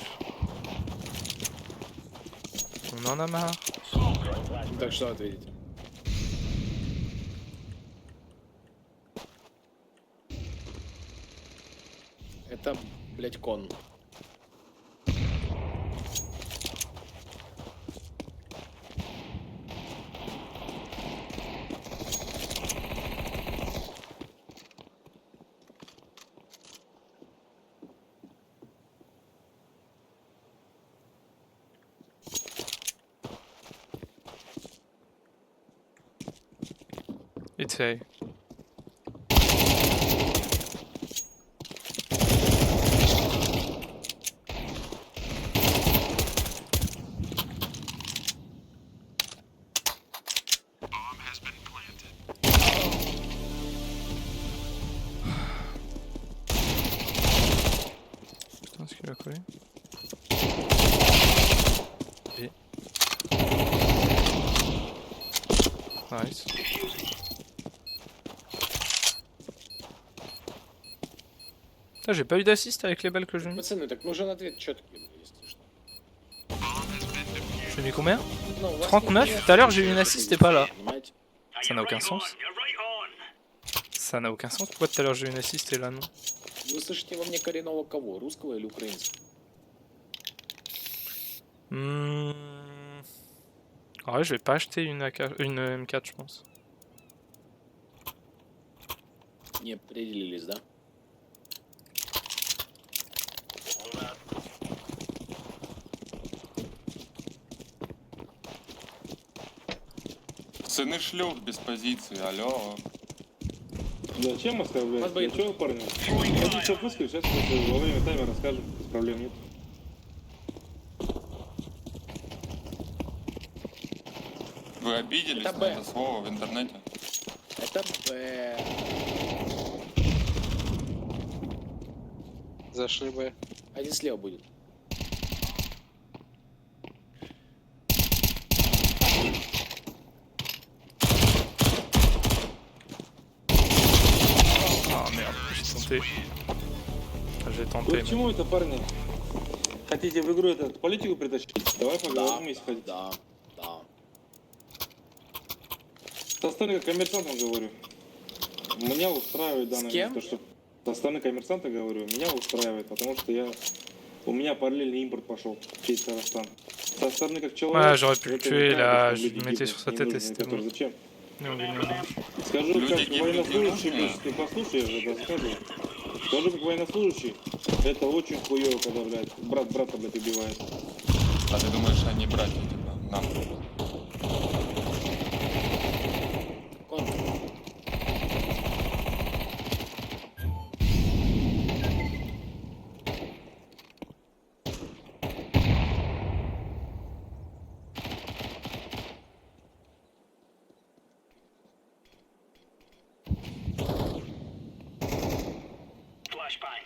On en a marre. Так что ответите? Это, блядь, кон. It's A. Putain, est-ce qu'il a collé? B. Nice. Putain, j'ai pas eu d'assist avec les balles que j'ai mis. Пацаны, так нужен ответ четкий, если что. J'ai mis combien? Ну, у вас 39, нет tout à l'heure, j'ai eu une ответа, assist et pas là. понимаете? Ça n'a aucun sens. You're right on. Ça n'a aucun sens. Pourquoi tout à l'heure j'ai eu une assist et là non? Вы слышите во мне коренного кого? Русского или украинского? Ouais, je vais pas acheter une, AK... une M4, je pense. Не определились, да? Сыны шлюх без позиции, алло. Зачем оставлять? Вас боится. Для чего, парни? Хотите, чтоб выскочить, сейчас во время таймера расскажем, без проблем нет. Вы обиделись Это на Б. это слово в интернете? Это Б. Зашли бы. Один слева будет. Ah merde, j'ai tenté. J'ai Вы tenté. к Mais... чему это, парни? Хотите в игру этот политику притащить? Давай поговорим, если хотите. Да, да. Со стороны коммерсантов говорю. Меня устраивает данное кем? то, что со стороны коммерсанта говорю, меня устраивает, потому что у меня параллельный импорт пошел через Казахстан. Со стороны как человек. Ouais, j'aurais pu le это tuer не là, надо, je чтобы lui люди mettais гибнут, sur sa не tête et нужно, c'était это bon. зачем? Non, non. Скажу, Люди как гибнут, военнослужащий, не нужно. ты послушай, я же это скажу. Скажу, как военнослужащий, это очень хуёво, когда, блядь, брат брата, блядь, убивает. А ты думаешь, они братья, типа, нахуй? Кон. Flashbang.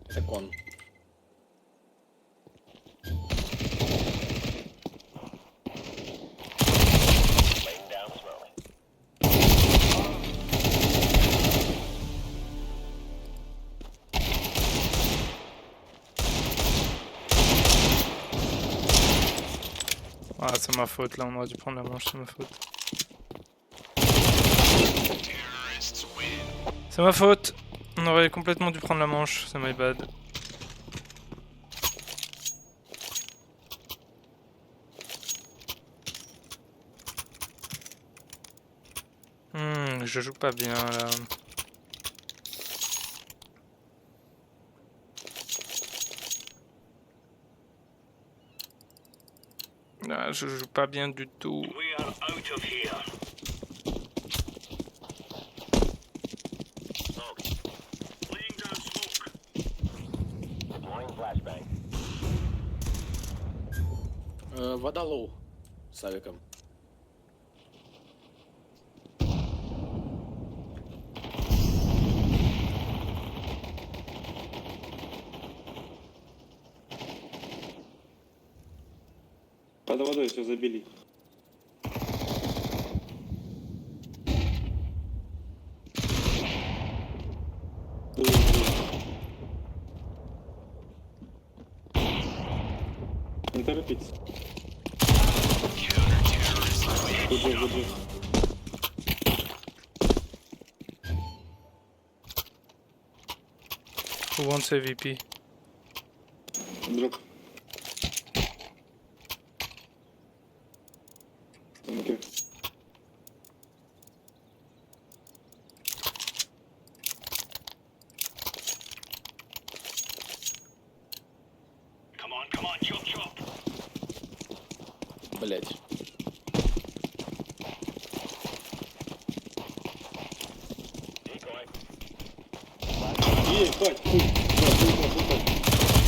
Это кон. Laying down smoke. Ah, c'est ma faute là, on aurait dû prendre la manche, c'est ma faute. C'est ma faute! On aurait complètement dû prendre la manche, c'est my bad. Je joue pas bien là. Ah, je joue pas bien du tout. We are out of here. Laying down smoke. Deploying flashbang. Вода лоу. С авиком. Под водой все забили. Не торопитесь. Good. Who wants AVP? Дроп. Окей. Come on, chop chop. Блять. Decoy. Ебать, хуй. Да, хуй.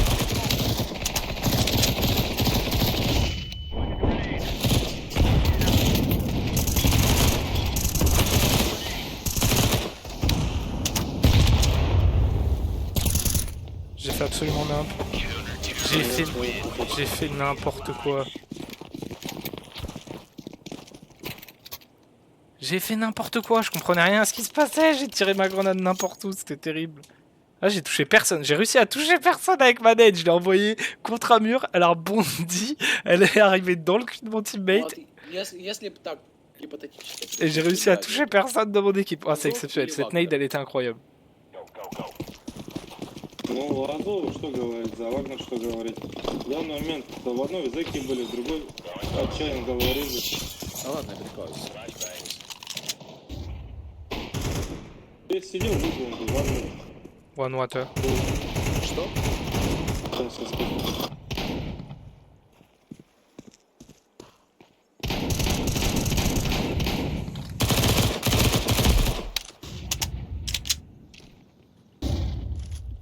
J'ai fait absolument n'importe. J'ai fait n'importe quoi. J'ai fait n'importe quoi, je comprenais rien à ce qui se passait, j'ai tiré ma grenade n'importe où, c'était terrible. Ah, j'ai touché personne, j'ai réussi à toucher personne avec ma nade, je l'ai envoyée contre un mur, elle a rebondi, elle est arrivée dans le cul de mon teammate, Если бы так гипотетически. et j'ai réussi à toucher personne de mon équipe. Ah, c'est exceptionnel, cette nade elle était incroyable. Go, go. Ну, Азову что говорить, за Вагнер что говорить. В данный момент в одной зэки были, в другой отчаянно говорили. А ладно, я прикалываюсь. Я сидел в углу, Вагнер. One water. Что? Сейчас я скажу.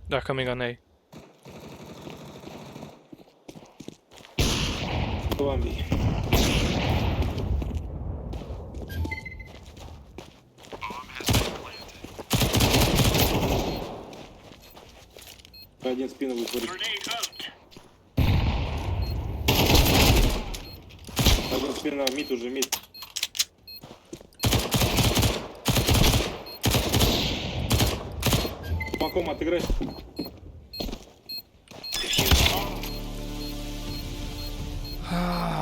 They're coming on A. Ламби. Один спину вытворит. Grenade out. Один спина, мид уже, мид. Маком отыграй.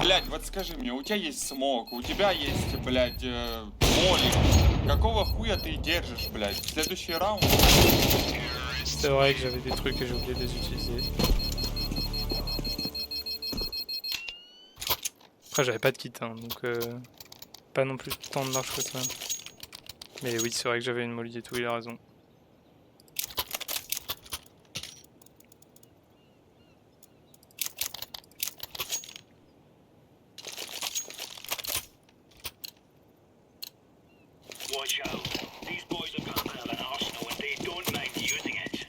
Блядь, вот скажи мне, у тебя есть смог, у тебя есть, блядь, молик. Какого хуя ты держишь, блядь? В следующий раунд? C'est vrai que j'avais des trucs et j'ai oublié de les utiliser. Après j'avais pas de kit hein, donc pas non plus tant de marche que ça. Mais oui c'est vrai que j'avais une molly et tout, il a raison. Watch out. These boys have got a bit of an arsenal and they don't mind using it.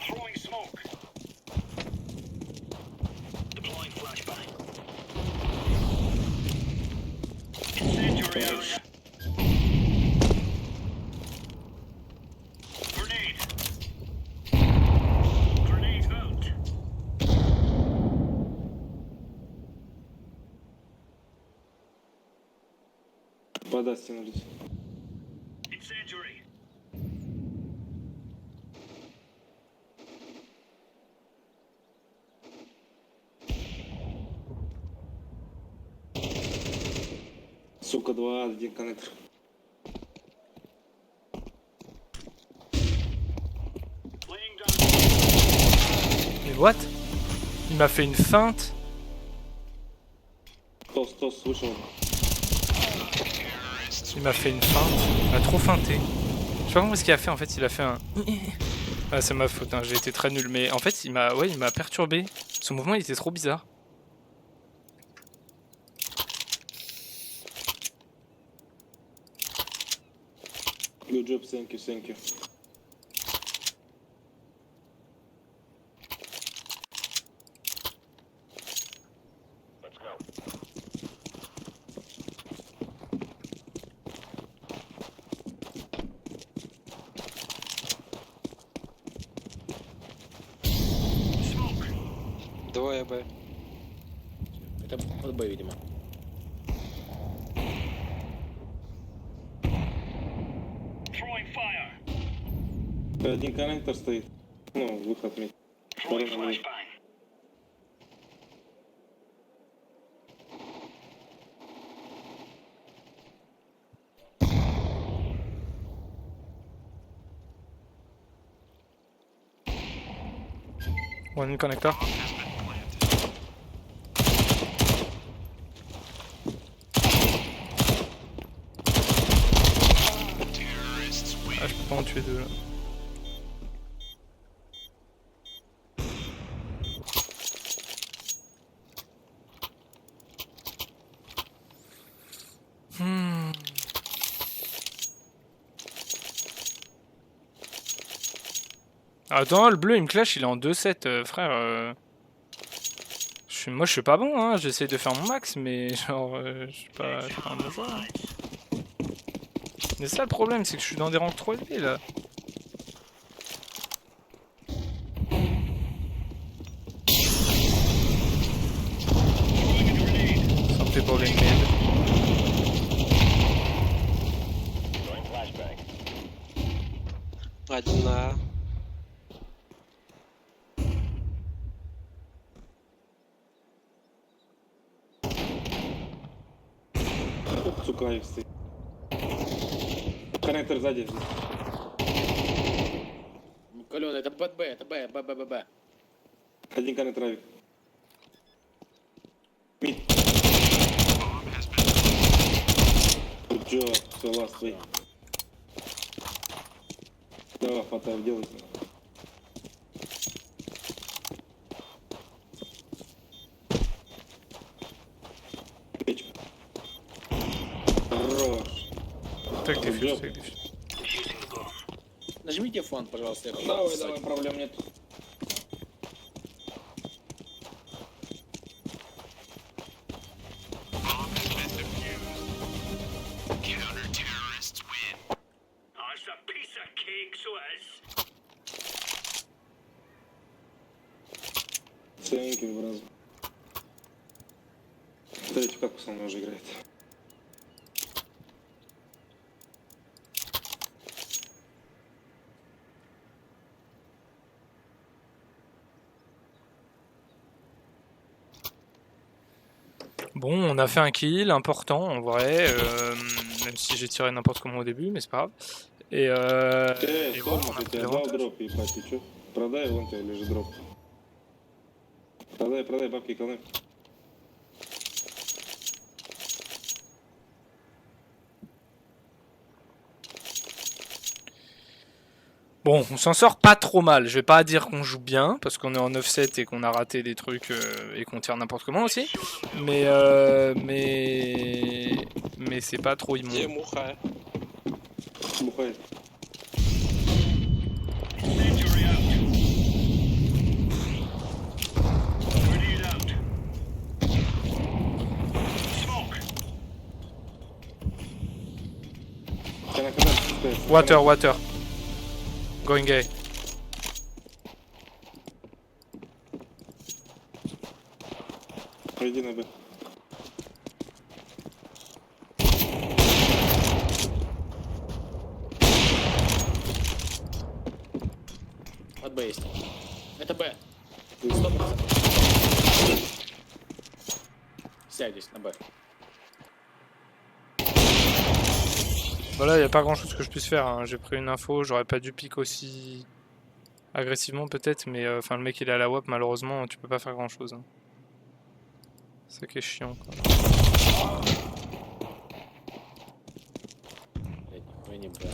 Throwing smoke. Deploying flashbang. Incendiary area. Grenade. Grenade out. Вода стянулись. Incendiary. Сука, 2, один коннектор. Laying down. Mais what? Il m'a fait une feinte. Тос вышел. Il m'a fait une feinte. Il m'a trop feinté. Je sais pas comment ce qu'il a fait en fait, il a fait un... Ah c'est ma faute, hein. J'ai été très nul. Mais en fait il m'a perturbé. Son mouvement il était trop bizarre. Good job, thank you, thank you. Let's go. Smoke. Двое Б. Это под Б, видимо. Throwing fire. Один коннектор стоит. Ну, выход мид. Throwing Второй на мид. flashbang. One connector. Ah je peux pas en tuer deux là. Attends, le bleu il me clash, il est en 2-7, frère. Moi je suis pas bon, hein, j'essaie de faire mon max, mais genre, je suis pas un bon joueur. Hein. Mais ça le problème, c'est que je suis dans des rangs trop élevés là. Ça me fait pour les mid. Throwing flashbang. Один на А. Сука, их стоит. Коннектор сзади. Калёна, это ББ, это Б. Один канет травик. Мид. Good job, все, ласт твой. Давай, хватай, делай. Печка. Хорош. Так, Good дефьюз, job. так, дефьюз. Нажмите фон, пожалуйста. Я Давай, давай, проблем нет. That's a piece of cake, so it is. Ценники в разу. Смотрите, как со мной уже играет. Bon, on a fait un kill important en vrai, même si j'ai tiré n'importe comment au début, mais c'est pas grave. Et voilà, Сормов, on a я pris тебе дал l'avantage. дроп, ебать, ты чё? Продай, вон тебе лежит дроп. Продай, бабки, колы. Bon, on s'en sort pas trop mal. Je vais pas dire qu'on joue bien, parce qu'on est en 9-7 et qu'on a raté des trucs et qu'on tire n'importe comment aussi. Mais c'est pas trop Где immonde. муха? Бухает. Incendiary out. Grenade out. Smoke. Я на канале пускаю. Water. Going gay. Иди на Б. От Б есть. Это Б. Ты 100%. Сядь здесь, на Б. Voilà, y a pas grand chose que je puisse faire. Hein. J'ai pris une info, j'aurais pas dû pique aussi agressivement peut-être, mais enfin le mec il est à la WAP, malheureusement tu peux pas faire grand chose. Hein. C'est ça qui est chiant quoi. Блядь, нихуя не Б.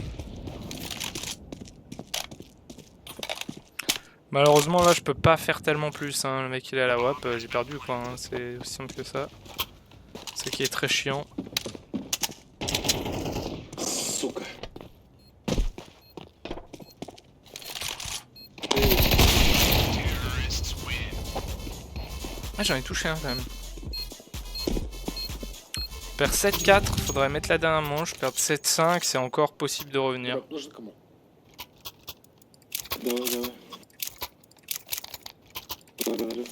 Malheureusement là je peux pas faire tellement plus. Hein. Le mec il est à la WAP, j'ai perdu quoi. Hein. C'est aussi simple que ça. C'est qui est très chiant. сука. Ah j'en ai touché un quand même. Je perds 7-4, faudrait mettre la dernière manche, perdre 7-5, c'est encore possible de revenir. Дроп нужен кому? Давай. Благодарю.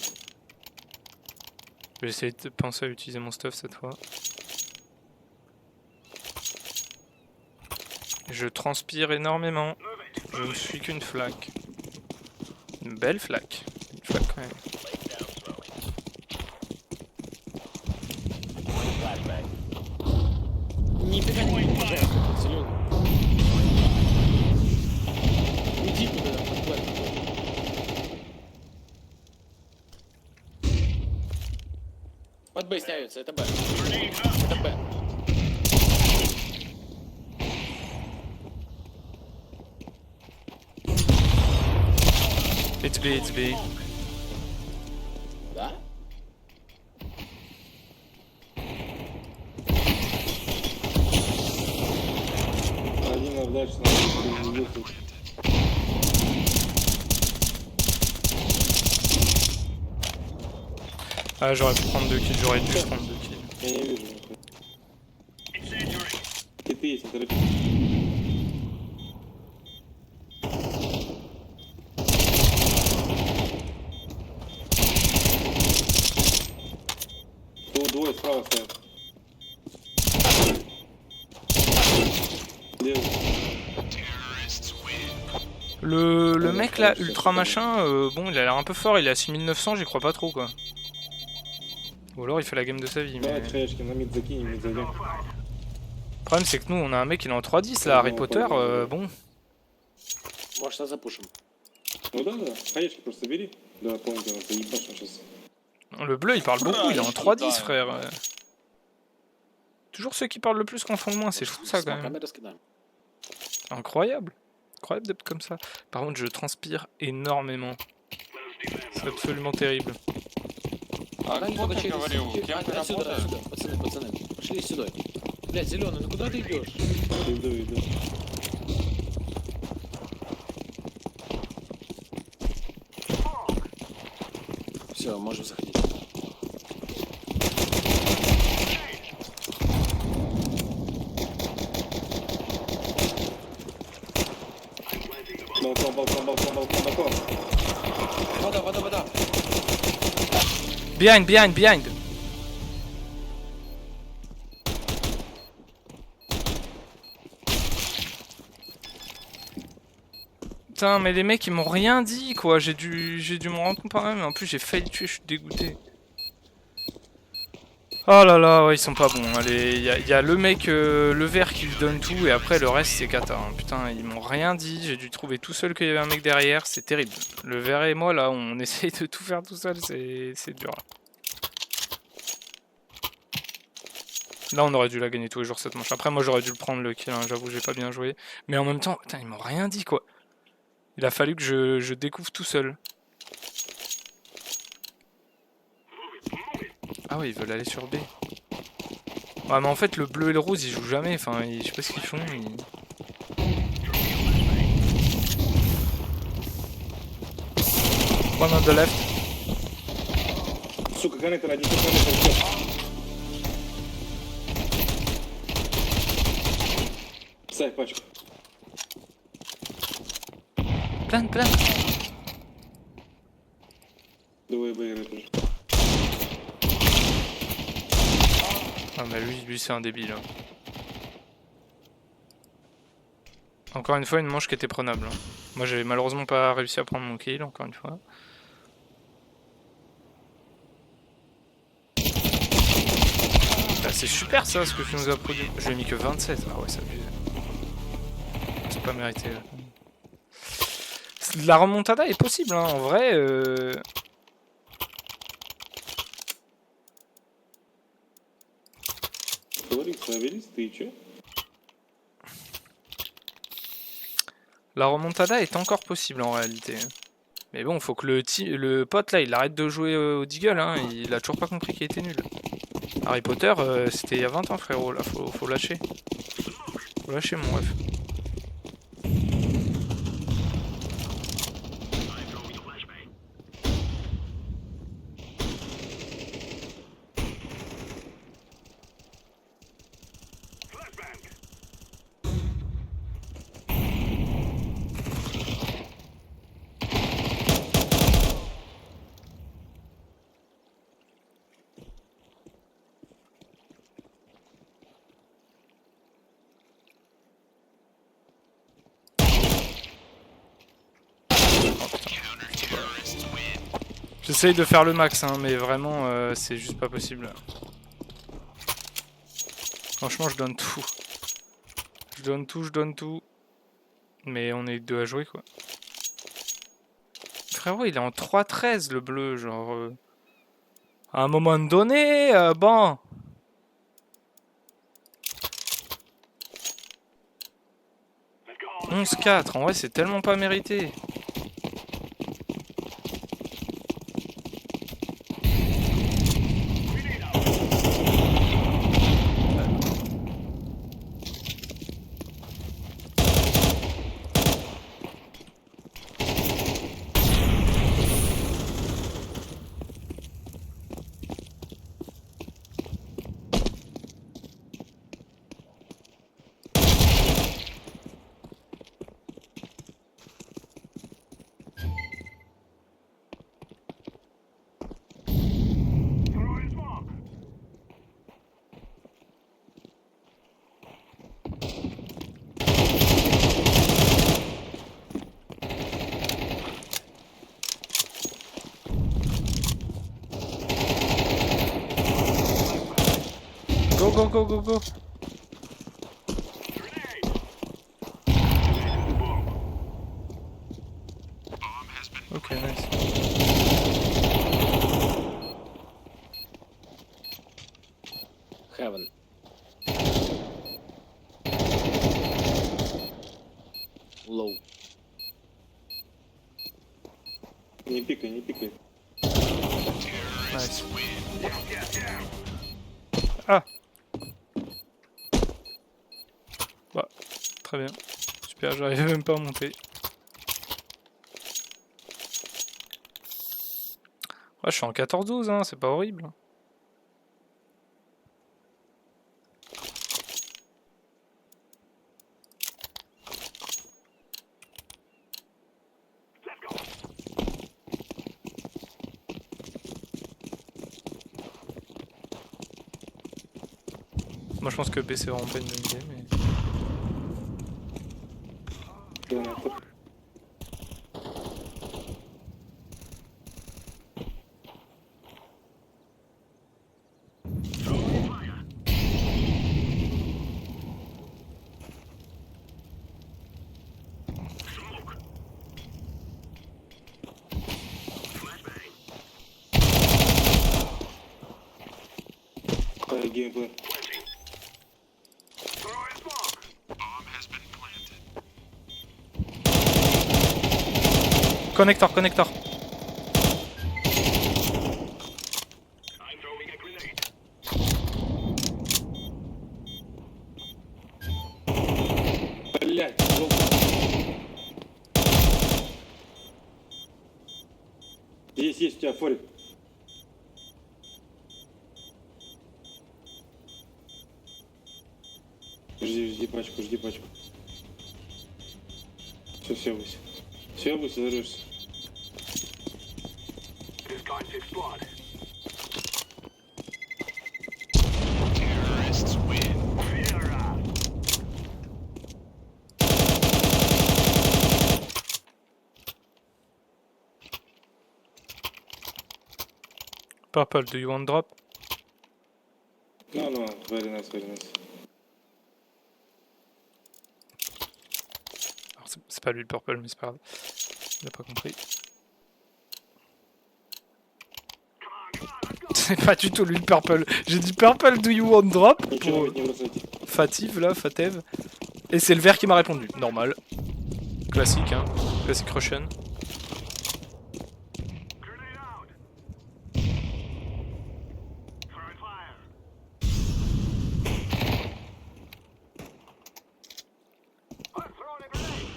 Je vais essayer de penser à utiliser mon stuff cette fois. Je transpire énormément. Je ne suis qu'une flaque. Une belle flaque. Une flaque quand même. Нифига не Б. Зелёный. Иди туда, под Б. Под Б снявится, это Б. Это Б. It's B. Да? Один отдача на не ехать. Ah j'aurais pu prendre 2 kills, j'aurais dû prendre 2 kills. Я не вижу. Incendiary. Киты есть, не торопись. Тут двое справа стоят. Левый. Le mec là, ultra machin, bon il a l'air un peu fort, il est à 6900, j'y crois pas trop quoi. Ou alors il fait la game de sa vie, mais... Давай трешки, на мид закинем, мид зайдем. Le problème c'est que nous on a un mec il est en 3-10 là, Harry Potter, bon... Может, запушим. Ну да, да. Хаечки просто бери. Да, полностью, ты ебашь сейчас. Le bleu, il parle beaucoup, il est en 3-10, Да. frère. Toujours ceux qui parlent le plus qu'on font le moins, c'est fou ça quand même. Смоками раскидаем. Incroyable. Incroyable d'être comme ça. Par contre, je transpire énormément. C'est absolument terrible. А Дальше кто ты через- говорил? через- Кем ты отсюда, работаешь? отсюда, пацаны, пошли сюда. Блядь, зеленый, ну куда ты идешь? Иду. Все, можем заходить. Балкон. Вода. Behind. Putain, mais les mecs ils m'ont rien dit quoi. J'ai dû me rendre compte par même. En plus, j'ai failli tuer, je suis dégoûté. Oh là là, ouais, ils sont pas bons. Allez, y a le mec, le vert qui lui donne tout, et après le reste c'est cata. Hein. Putain, ils m'ont rien dit. J'ai dû trouver tout seul qu'il y avait un mec derrière. C'est terrible. Le vert et moi là, on essaye de tout faire tout seul. C'est dur. Là, on aurait dû la gagner tous les jours cette manche. Après, moi j'aurais dû le prendre le kill. Hein. J'avoue, j'ai pas bien joué. Mais en même temps, putain, ils m'ont rien dit quoi. Il a fallu que je découvre tout seul. Ah ouais, ils veulent aller sur B. Ouais, mais en fait, le bleu et le rose, ils jouent jamais. Enfin, je sais pas ce qu'ils font. One on the left. Сука, коннектор один, коннектор. Ставь пачку. Plein. Давай выиграй тоже. Ah mais lui c'est un débile. Hein. Encore une fois une manche qui était prenable. Hein. Moi j'ai malheureusement pas réussi à prendre mon kill encore une fois. Bah, c'est super ça ce que tu nous as produit. Je lui ai mis que 27. Ah ouais, ça abusé. C'est pas mérité. Là. La remontada est possible hein, en vrai. Говорит, Савелис, ты чё? La remontada est encore possible en réalité. Mais bon, faut que le pote là, il arrête de jouer au Deagle, hein. Il a toujours pas compris qu'il était nul. Harry Potter, c'était il y a 20 ans frérot, là, faut lâcher. Faut lâcher mon ref. J'essaye de faire le max, hein, mais vraiment, c'est juste pas possible. Franchement, je donne tout. Je donne tout. Mais on est deux à jouer, quoi. Frérot, il est en 3-13, le bleu, genre... À un moment donné, bon... 11-4, en vrai, c'est tellement pas mérité. Go. low. Не пикай, не пикай. Nice. Ah. Bah, très bien. Super, j'arrivais même pas à monter. Ouais, je suis en 14-12, hein, c'est pas horrible. Moi je pense que B c'est vraiment pas une bonne idée, mais... Донатор. Геймплей. Connector, connector. I'm throwing a grenade. Блять, желтый. Есть у тебя форик. Жди пачку, жди пачку. Все, съебайся. Съебайся, зарежься. This guy's squad. Purple, do you want drop? No, no, very nice, very nice. Alors, c'est pas lui le purple, mais c'est pas grave. Il a pas compris. C'est pas du tout lui le purple. J'ai dit purple, do you want drop? Ничего Pour ведь не бросайте. Fativ là, Fatev. Et c'est le vert qui m'a répondu. Normal. Classique, hein. Classique Russian. Grenade out. Throwing fire. I'm throwing a grenade.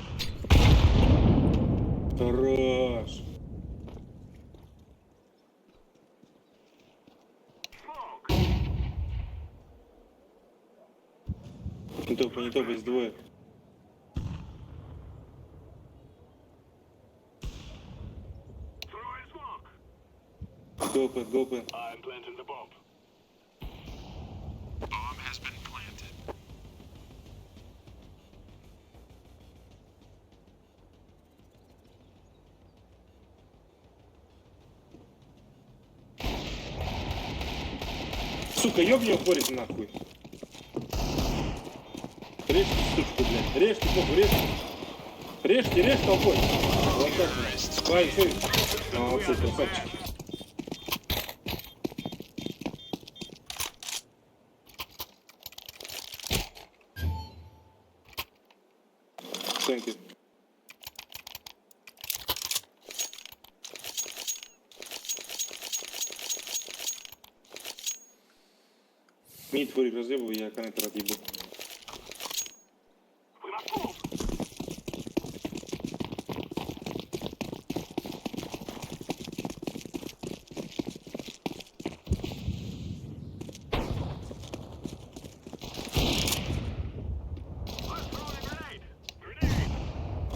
Хорош. Smoke. Не топай, есть двое. Throwing smoke. Go pen. I'm planting the bomb. Bomb has been planted. Сука, ёбни его форик нахуй. Режьте, сучку, блядь. Режьте, похуй, режьте. Режьте, толпой. Вот так, блядь. Правильно, форик. Молодцы, красавчики. Thank you. Мид форик разъебал, я коннектор отъебу.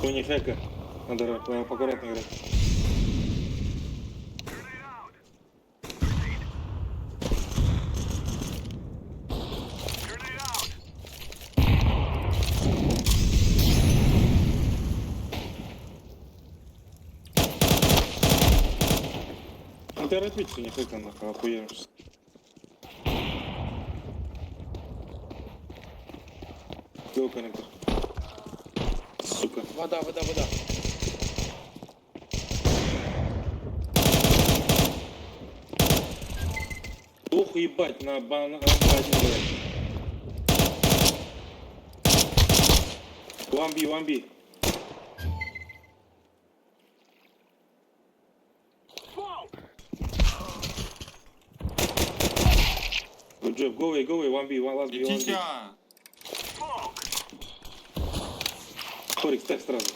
Хуйня хэка. Надо аккуратно играть. Ну ты торопиться не хэка нахуй, охуеешься. Go коннектор. Сука. Вода. Ох, ебать, на один играть. 1B. Good job. Go away, 1B, one last B, 1B. Идите. Хорик, ставь сразу.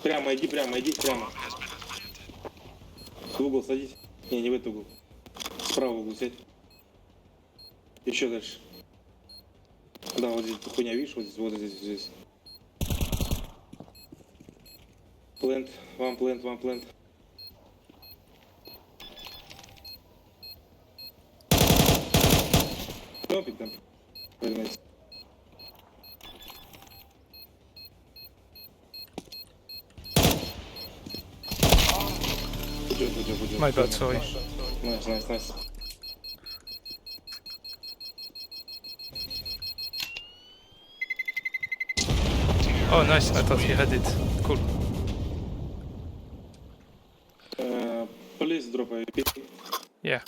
Прямо, иди прямо. В угол садись. Не в этот угол. Справа угол сядь. Еще дальше. Да, вот здесь хуйня, видишь, вот здесь. Плент, one plant. Don't pick them. Very nice. Good job. My bad, sorry. Nice. Oh, nice. I thought he had it. Cool. Please drop a pick. Yeah.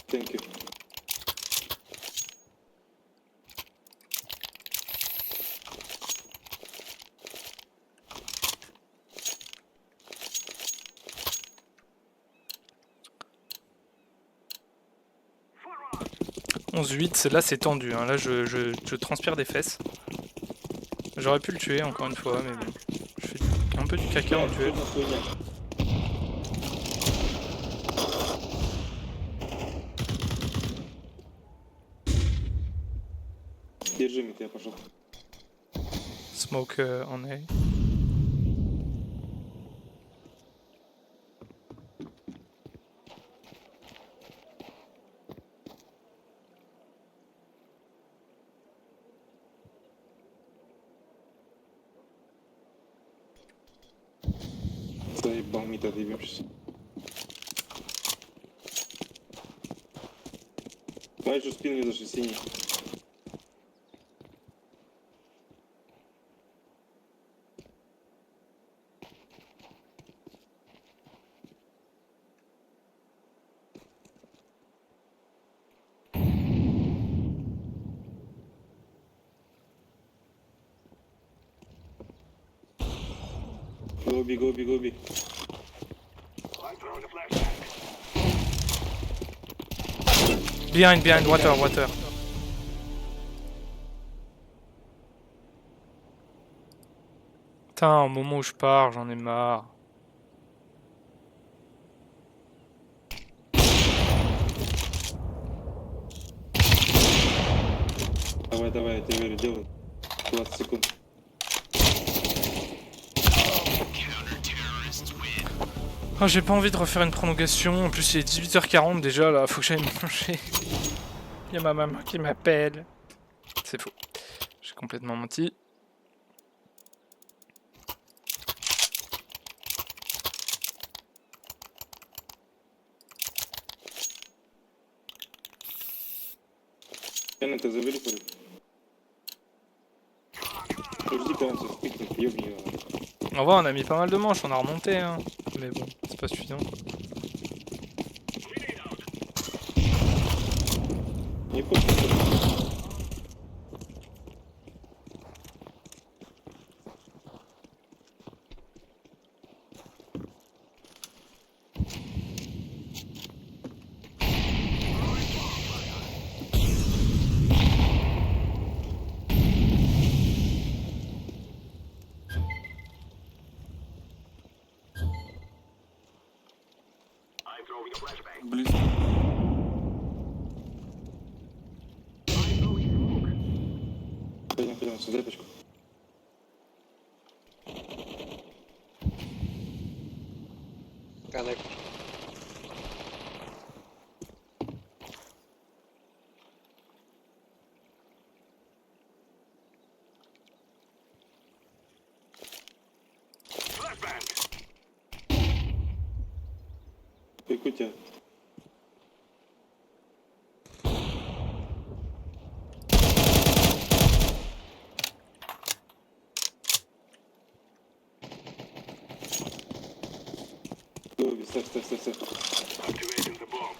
Thank you. « 11-8, là c'est tendu, hein. Là je transpire des fesses. J'aurais pu le tuer encore une fois, mais bon. Je fais un peu du caca en duel. Держи, Митя, пошел. Smoke en A. Заебал, Митя, отъебемся. Знаешь, что спину не зашли синий. Go B. I'm throwing a flashbang. Behind, water. Putain, au moment où je pars, j'en ai marre. Давай, я тебе верю, делай. 20 секунд. Oh, j'ai pas envie de refaire une prolongation, en plus il est 18h40 déjà là, faut que j'aille manger. Il y a ma maman qui m'appelle. C'est faux. J'ai complètement menti. Ты забери, Хорик. Жди, quand on se spectate, ёбни его. En vrai on a mis pas mal de manches, on a remonté hein. Mais bon, c'est pas suffisant. Не хочешь? I'm throwing a flashbang. Близко. Пойдем, сюда пачку. Connect. Flashbang. Якутия. Ставь. Activating the bomb.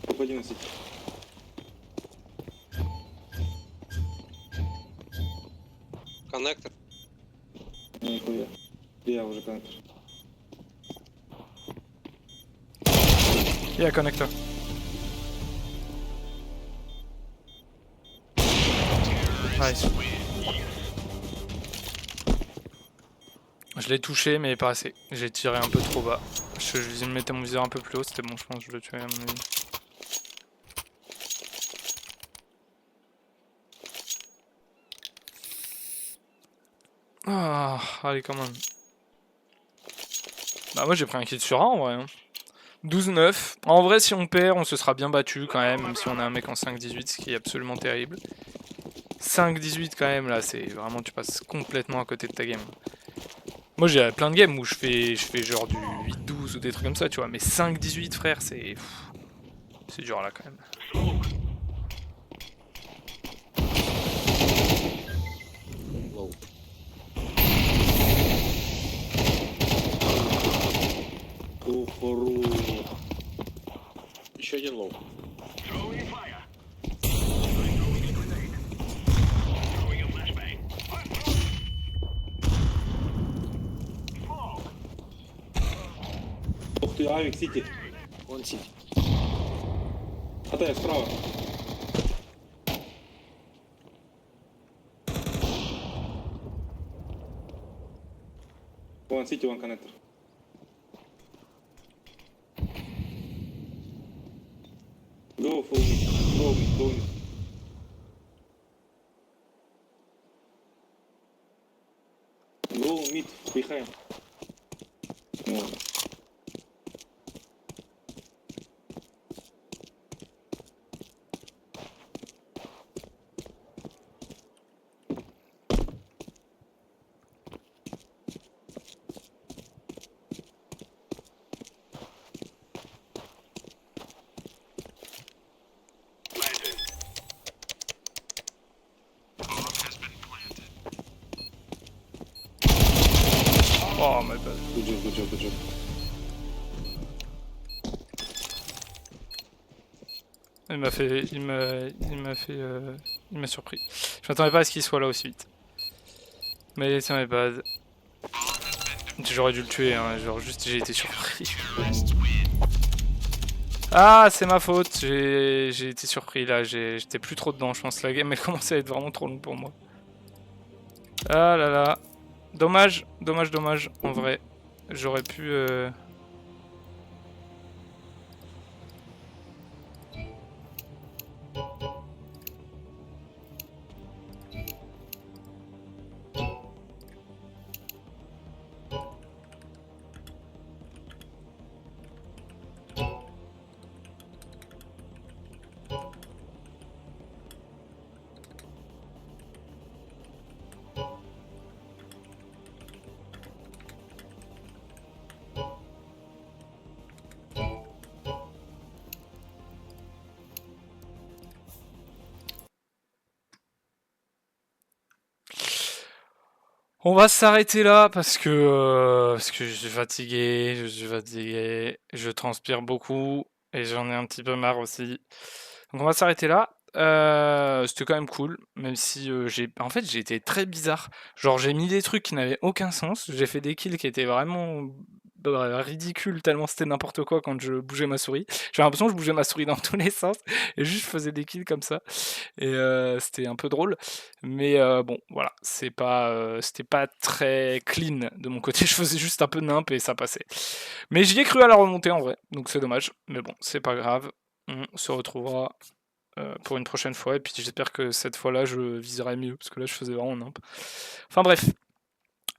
Топ-11. Коннектор. Нихуя. Я уже коннектор. Il y a connecteur. Nice. Je l'ai touché mais pas assez. J'ai tiré un peu trop bas. Je mettais mon viseur un peu plus haut, c'était bon, je pense que je le tuais à mon avis. Ah, allez, quand même. Bah moi j'ai pris un kill sur un en vrai. Hein. 12-9. En vrai si on perd on se sera bien battu quand même si on a un mec en 5-18 ce qui est absolument terrible. 5-18 quand même là c'est vraiment tu passes complètement à côté de ta game. Moi j'ai plein de games où je fais genre du 8-12 ou des trucs comme ça tu vois mais 5-18 frère c'est dur là quand même. Лоу. Охору. Еще один лоу. Throwing fire. Throwing a flashbang. Fog. Ух ты, Авик, Сити. Он сидит. Хатая, справа. Вон Сити, вон коннектор. Go full mid. Go mid, go mid. Go mid, behind. Вот. Oh my bad. Good job, good job, good job. Il m'a surpris. Je m'attendais pas à ce qu'il soit là aussi vite. Mais c'est my bad. J'aurais dû le tuer, hein, genre juste j'ai été surpris. Ah c'est ma faute, j'ai été surpris là, j'étais plus trop dedans je pense, la game elle commençait à être vraiment trop longue pour moi. Ah là là, dommage, dommage, dommage, en vrai, j'aurais pu... On va s'arrêter là parce que je suis fatigué, je transpire beaucoup et j'en ai un petit peu marre aussi. Donc on va s'arrêter là. C'était quand même cool, même si en fait j'ai été très bizarre. Genre j'ai mis des trucs qui n'avaient aucun sens, j'ai fait des kills qui étaient vraiment ridicules tellement c'était n'importe quoi quand je bougeais ma souris. J'ai l'impression que je bougeais ma souris dans tous les sens et juste je faisais des kills comme ça. Et c'était un peu drôle. Mais bon, voilà, c'était pas très clean de mon côté. Je faisais juste un peu nimp et ça passait. Mais j'y ai cru à la remontée en vrai, donc c'est dommage. Mais bon, c'est pas grave. On se retrouvera pour une prochaine fois. Et puis j'espère que cette fois-là, je viserai mieux parce que là, je faisais vraiment nimp. Enfin bref,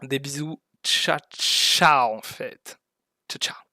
des bisous. Ciao, ciao en fait. Ciao, ciao.